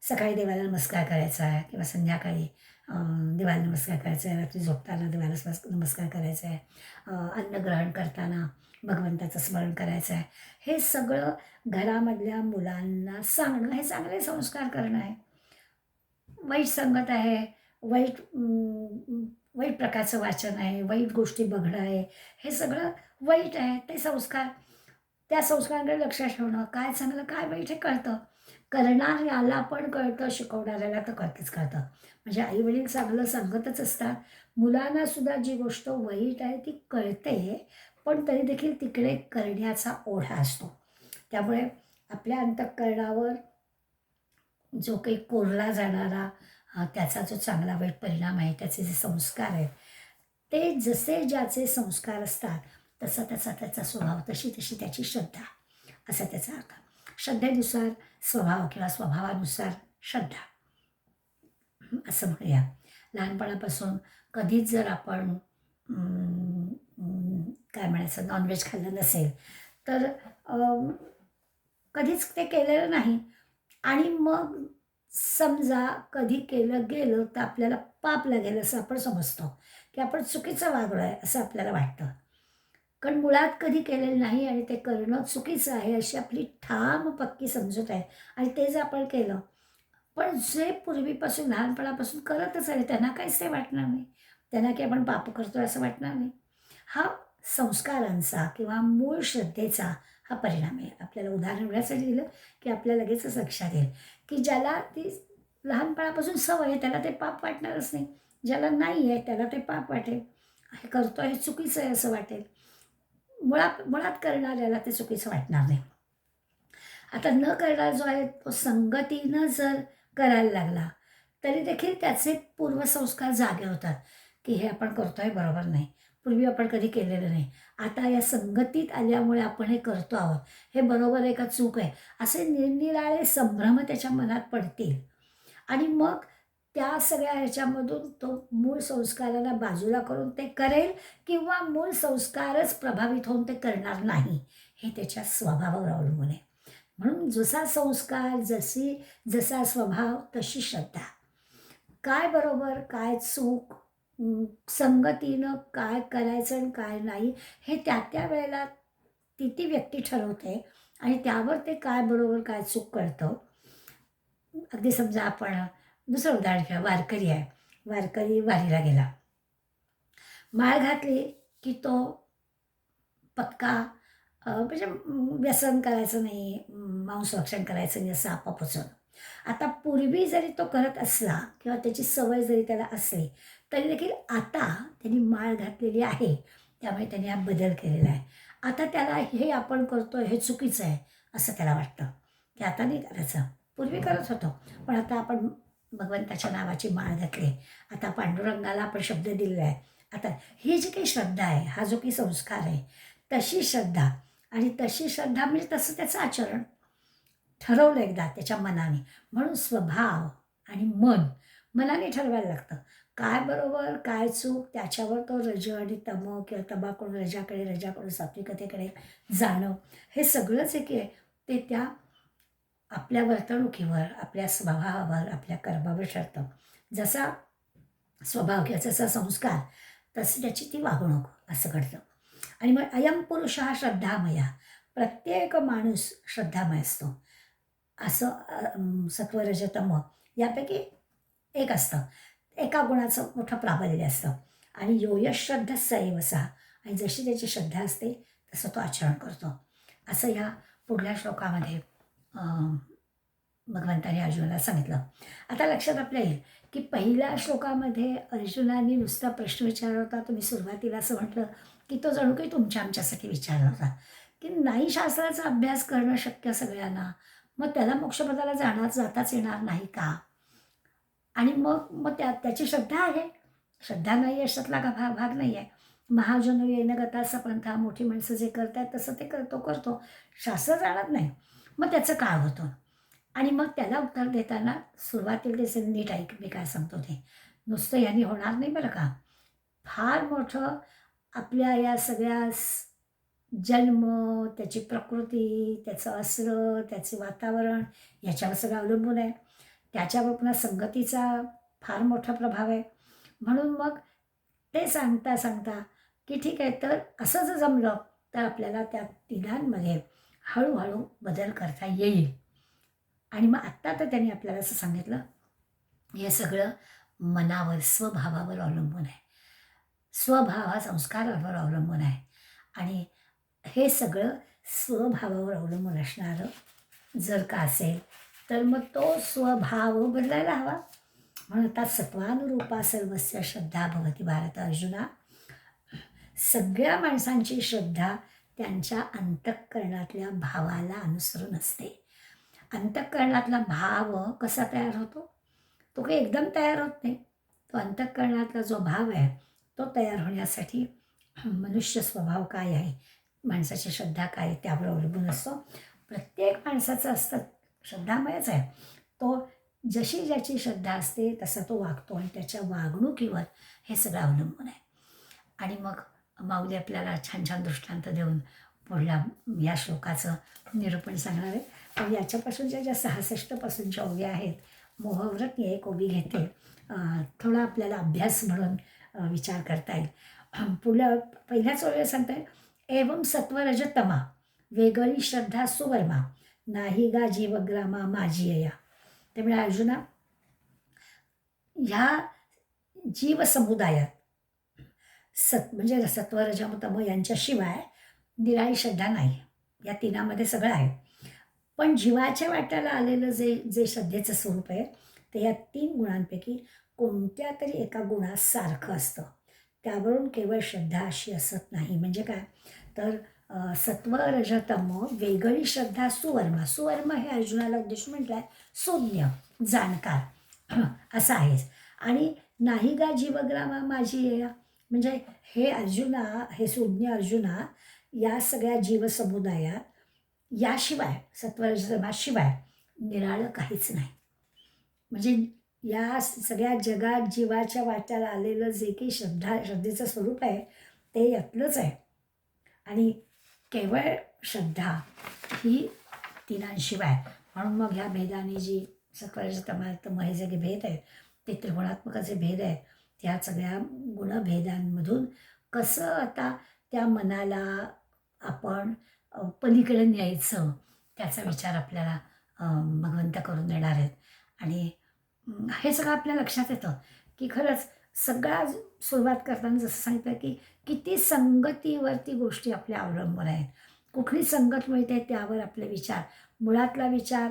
A: सकाळी देवाला नमस्कार करायचा आहे किंवा संध्याकाळी देवाला नमस्कार करायचा आहे, रात्री झोपताना देवाला नमस्कार करायचा आहे, अन्न ग्रहण करताना भगवंताचं स्मरण करायचं आहे. हे सगळं घरामधल्या मुलांना सांगणं हे चांगले संस्कार करणं आहे. वाईट संगत आहे, वाईट प्रकारचं वाचन आहे, वाईट गोष्टी बघणं आहे, हे सगळं वाईट आहे. ते संस्कार, त्या संस्कारांकडे लक्ष ठेवणं, काय चांगलं काय वाईट हे कळतं. करणाऱ्याला पण कळतं, शिकवणाऱ्याला तर कळतं. म्हणजे आईवडील चांगलं सांगतच असतात, मुलांना सुद्धा जी गोष्ट वाईट आहे ती कळते, पण तरी देखील तिकडे करण्याचा ओढा असतो. त्यामुळे आपल्या अंतःकरणावर जो काही कोरला जाणारा त्याचा जो चांगला वाईट परिणाम आहे, त्याचे जे संस्कार आहेत, ते जसे ज्याचे संस्कार असतात तसा त्याचा स्वभाव, तशी त्याची श्रद्धा, असा त्याचा अर्थ. श्रद्धेनुसार स्वभाव किंवा स्वभावानुसार श्रद्धा असं म्हणूया. लहानपणापासून कधीच जर आपण काय म्हणायचं, नॉनव्हेज खाल्लं नसेल तर कधीच ते केलेलं नाही. आणि मग समजा कधी केलं गेलं तर आपल्याला पाप लागेल असं आपण समजतो, की आपण चुकीचं वागलो आहे असं आपल्याला वाटतं. कारण मुळात कधी केलेलं नाही आणि ते करणं चुकीचं आहे अशी आपली ठाम पक्की समजूत आहे. आणि ते जर आपण केलं, पण जे पूर्वीपासून लहानपणापासून करतच आले त्यांना काहीच ते वाटणार नाही. त्यांना की आपण पाप करतोय असं वाटणार नाही. हा संस्कारांचा किंवा मूळ श्रद्धेचा हा परिणाम आहे. आपल्याला उदाहरण एवढ्यासाठी दिलं की आपल्या लगेचच लक्षात येईल की ज्याला ती लहानपणापासून सवय आहे त्याला ते पाप वाटणारच नाही. ज्याला नाही आहे त्याला ते पाप वाटेल. हे करतोय हे चुकीचं आहे असं वाटेल. मुळात मुळात करणाऱ्याला ते चुकीचं वाटणार नाही. आता न करणारा जो आहे तो संगतीनं जर करायला लागला तरी देखील त्याचे पूर्वसंस्कार जागे होतात की हे आपण करतोय बरोबर नाही. पूर्वी आपण कधी केलेलं नाही. आता या संगतीत आल्यामुळे आपण हे करतो आहोत. हे बरोबर आहे का चूक आहे असे निरनिराळे संभ्रम त्याच्या मनात पडतील. आणि मग त्या सगळ्या ह्याच्यामधून तो मूळ संस्काराला बाजूला करून ते करेल किंवा मूळ संस्कारच प्रभावित होऊन ते करणार नाही. हे त्याच्या स्वभावावर अवलंबून आहे. म्हणून जसा संस्कार जसा स्वभाव तशी श्रद्धा. काय बरोबर काय चूक, संगतीनं काय करायचं आणि काय नाही हे त्या त्या वेळेला ती व्यक्ती ठरवते आणि त्यावर ते काय बरोबर काय चूक कळतं. अगदी समजा आपण दुसरं उदाहरण घ्या. वारकरी आहे. वारकरी वारीला गेला. माळ घातली की तो पक्का म्हणजे व्यसन करायचं नाही, मांसभक्षण करायचं नाही असं आपाप वचन. आता पूर्वी जरी तो करत असला किंवा त्याची सवय जरी त्याला असली तरी देखील आता त्यांनी माळ घातलेली आहे. त्यामुळे त्यांनी हा बदल केलेला आहे. आता त्याला हे आपण करतोय हे चुकीचं आहे असं त्याला वाटतं की आता नाही करायचं. पूर्वी करत होतो पण आता आपण भगवंताच्या नावाची माळ घातली. आता पांडुरंगाला आपण शब्द दिलेला आहे. आता ही जी काही श्रद्धा आहे हा जो काही संस्कार आहे तशी श्रद्धा आणि तशी श्रद्धा म्हणजे तसं त्याचं आचरण ठरवलं एकदा त्याच्या मनाने. म्हणून स्वभाव आणि मनाने ठरवायला लागतं. काय बरोबर काय चूक त्याच्यावर तो रज आणि तम किंवा तमाकडून रजाकडे रजाकडून सात्विकतेकडे जाणं हे सगळंच एक आहे ते त्या आपल्या वर्तणुकीवर आपल्या स्वभावावर आपल्या कर्मावर ठरतं. जसा स्वभाव किंवा जसा संस्कार तशी त्याची ती वागणूक असं घडतं. आणि मग अयम पुरुष हा श्रद्धामया. प्रत्येक माणूस श्रद्धामय असतो. असं सत्वरजतम यापैकी एक असतं. एका गुणाचं मोठं प्राबल्य असतं. आणि योयश्रद्धा सैवसा आणि जशी त्याची श्रद्धा असते तसं तो आचरण करतो. असं ह्या पुढल्या श्लोकामध्ये भगवंताने अर्जुनाला सांगितलं. आता लक्षात आपल्या येईल की पहिल्या श्लोकामध्ये अर्जुनाने नुसता प्रश्न विचारला होता. तुम्ही सुरुवातीला असं म्हटलं की तो जणू काही तुमच्या आमच्यासाठी विचारला होता की नाही शास्त्राचा अभ्यास करणं शक्य सगळ्यांना, मग त्याला मोक्षपदाला जाताच येणार नाही का? आणि मग मग त्याची श्रद्धा आहे. श्रद्धा नाही अशातला का भाग नाही आहे. महाजनो येणं गताचा पंथा. मोठी माणसं जे करतात तसं ते करतो. शास्त्र जाणत नाही. मग त्याचं काय होतं? आणि मग त्याला उत्तर देताना सुरुवातीला त्याचे नीट ऐक मी काय सांगतो ते. नुसतं यांनी होणार नाही बरं का. फार मोठं आपल्या या सगळ्या जन्म, त्याची प्रकृती, त्याचं असणं, त्याचे वातावरण याच्यावर सगळं अवलंबून आहे. त्याच्यावर पुन्हा संगतीचा फार मोठा प्रभाव आहे. म्हणून मग ते सांगता सांगता की ठीक आहे तर असं जर जमलं तर आपल्याला त्या तिघांमध्ये हळूहळू बदल करता येईल. आणि मग आत्ता तर त्यांनी आपल्याला असं सांगितलं हे सगळं मनावर स्वभावावर अवलंबून आहे. स्वभाव हा संस्कारावर अवलंबून आहे. आणि हे सगळं स्वभावावर अवलंबून असणारं जर का असेल तर मग तो स्वभाव बदलायला हवा. म्हणतात सत्वानुरूपा सर्वस्य श्रद्धा भवती भारत अर्जुना. सगळ्या माणसांची श्रद्धा त्यांच्या अंतःकरणातल्या भावाला अनुसरून असते. अंतःकरणातला भाव कसा तयार होतो? तो काही एकदम तयार होत नाही. तो अंतःकरणातला जो भाव आहे तो तयार होण्यासाठी मनुष्य स्वभाव काय आहे, माणसाची श्रद्धा काय आहे त्यावर अवलंबून असतो. प्रत्येक माणसाचं असतं श्रद्धामयच आहे. तो जशी ज्याची श्रद्धा असते तसा तो वागतो आणि त्याच्या वागणुकीवर हे सगळं अवलंबून आहे. आणि मग माऊली आपल्याला छान छान दृष्टांत देऊन पुढल्या या श्लोकाचं निरूपण सांगणार आहे. पण याच्यापासूनच्या ज्या 66पासूनच्या ओव्या आहेत, मोहव्रत एक ओवी घेते, थोडा आपल्याला अभ्यास म्हणून विचार करता येईल. पुढल्या पहिल्याच ओव्या सांगता येईल एवं सत्वरजतमा वेगळी श्रद्धा सुवर्मा नाही गा जीवग्रामा माझी या. त्यामुळे अर्जुना, ह्या जीवसमुदायात म्हणजे सत्वरजतम यांच्याशिवाय निराळी श्रद्धा नाही. या तिनामध्ये सगळं आहे. पण जीवाच्या वाट्याला आलेलं जे जे श्रद्धेचं स्वरूप आहे ते या 3 गुणांपैकी कोणत्या तरी एका गुणासारखं असतं. त्यावरून केवळ श्रद्धा अशी असत नाही. म्हणजे काय तर सत्व रजतम वेगळी श्रद्धा सुवर्मा. सुवर्म हे अर्जुनाला उद्देशून म्हटलं आहे सुज्ञ, जाणकार असं आहेच. आणि नाही गा जीवग्रामा माझी येया, म्हणजे हे अर्जुना, हे सुज्ञ अर्जुना, या सगळ्या जीवसमुदायात याशिवाय सत्वरजतमाशिवाय निराळं काहीच नाही. म्हणजे या सगळ्या जगात जीवाच्या वाट्याला आलेलं जे काही श्रद्धेचं स्वरूप आहे ते यातलंच आहे. आणि केवळ श्रद्धा ही तिनांशिवाय, म्हणून मग ह्या भेदाने जी सत्वरजतम हे जे भेद आहेत ते त्रिगुणात्मकाचे भेद आहेत, त्या सगळ्या गुणभेदांमधून कसं आता त्या मनाला आपण पलीकडे न्यायचं त्याचा विचार आपल्याला भगवंत करून देणार आहेत. आणि हे सगळं आपल्या लक्षात येतं की खरंच सगळा सुरुवात करताना जसं सांगितलं की किती संगतीवरती गोष्टी आपल्या अवलंबून आहेत. कुठली संगत मिळते त्यावर आपले विचार, मुळातला विचार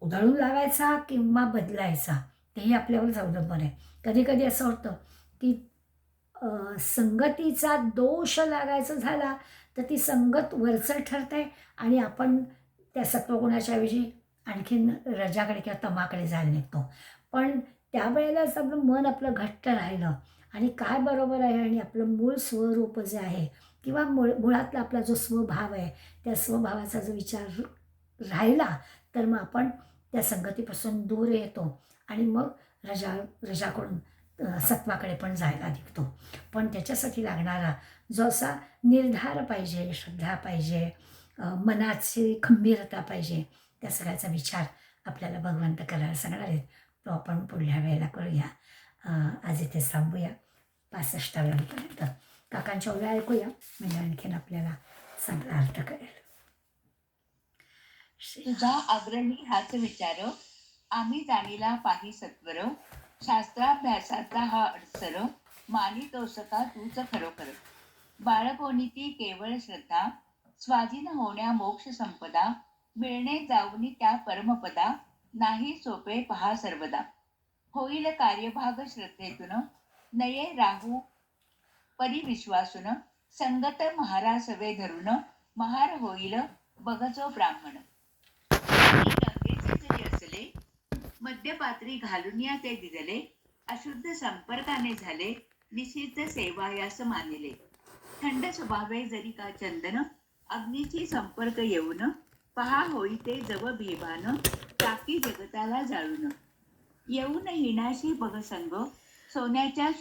A: उधळून लावायचा किंवा बदलायचा तेही आपल्यावरच अवलंबून आहे. कधी कधी असं होतं की संगतीचा दोष लागायचा झाला तर ती संगत वरचढ ठरते आणि आपण त्या सत्वगुणाच्या ऐवजी आणखीन रजाकडे किंवा तमाकडे जायला निघतो. पण त्यावेळेलाच आपलं मन आपलं घट्ट राहिलं आणि काय बरोबर आहे आणि आपलं मूळ स्वरूप जे आहे किंवा मुळातला आपला जो स्वभाव आहे त्या स्वभावाचा जो विचार राहिला तर मग आपण त्या संगतीपासून दूर येतो आणि मग रजाकडून सत्वाकडे पण जायला निघतो. पण त्याच्यासाठी लागणारा जो असा निर्धार पाहिजे, श्रद्धा पाहिजे, मनाची खंबीरता पाहिजे, त्या सगळ्याचा विचार आपल्याला भगवंत करायला सांगणार आहेत. तो आपण पुढल्या वेळेला करूया. आज इथे थांबूया 65व्या वेळेपर्यंत. काकांच्या ओव्या ऐकूया म्हणजे आणखीन आपल्याला चांगला अर्थ कळेल.
B: तुझा आग्रही हाच विचार आम्ही जाणीला पाही सत्वर शास्त्राभ्यासाचा हा अडसर मानितोस का तूच खरोखर. बाळकोणी ती केवळ श्रद्धा स्वाधीन होण्या मोक्ष संपदा मिळणे जाऊनी त्या परमपदा नाही सोपे पहा सर्वदा. होईल कार्यभाग श्रद्धेतून नये राहू परिविश्वासून संगत महारासवे धरून महार होईल बघचो ब्राह्मण. गंगेचे जरी असले मध्यपात्री घालून या ते दिदले अशुद्ध संपर्काने झाले निषिद्ध सेवायास मानिले. थंड स्वभावे जरी का चंदन अग्नीची संपर्क येऊन पहा होई ते जव भेबान टाकी जगताला जाळून. येऊन हिणाशी बघ संग सोन्याच्या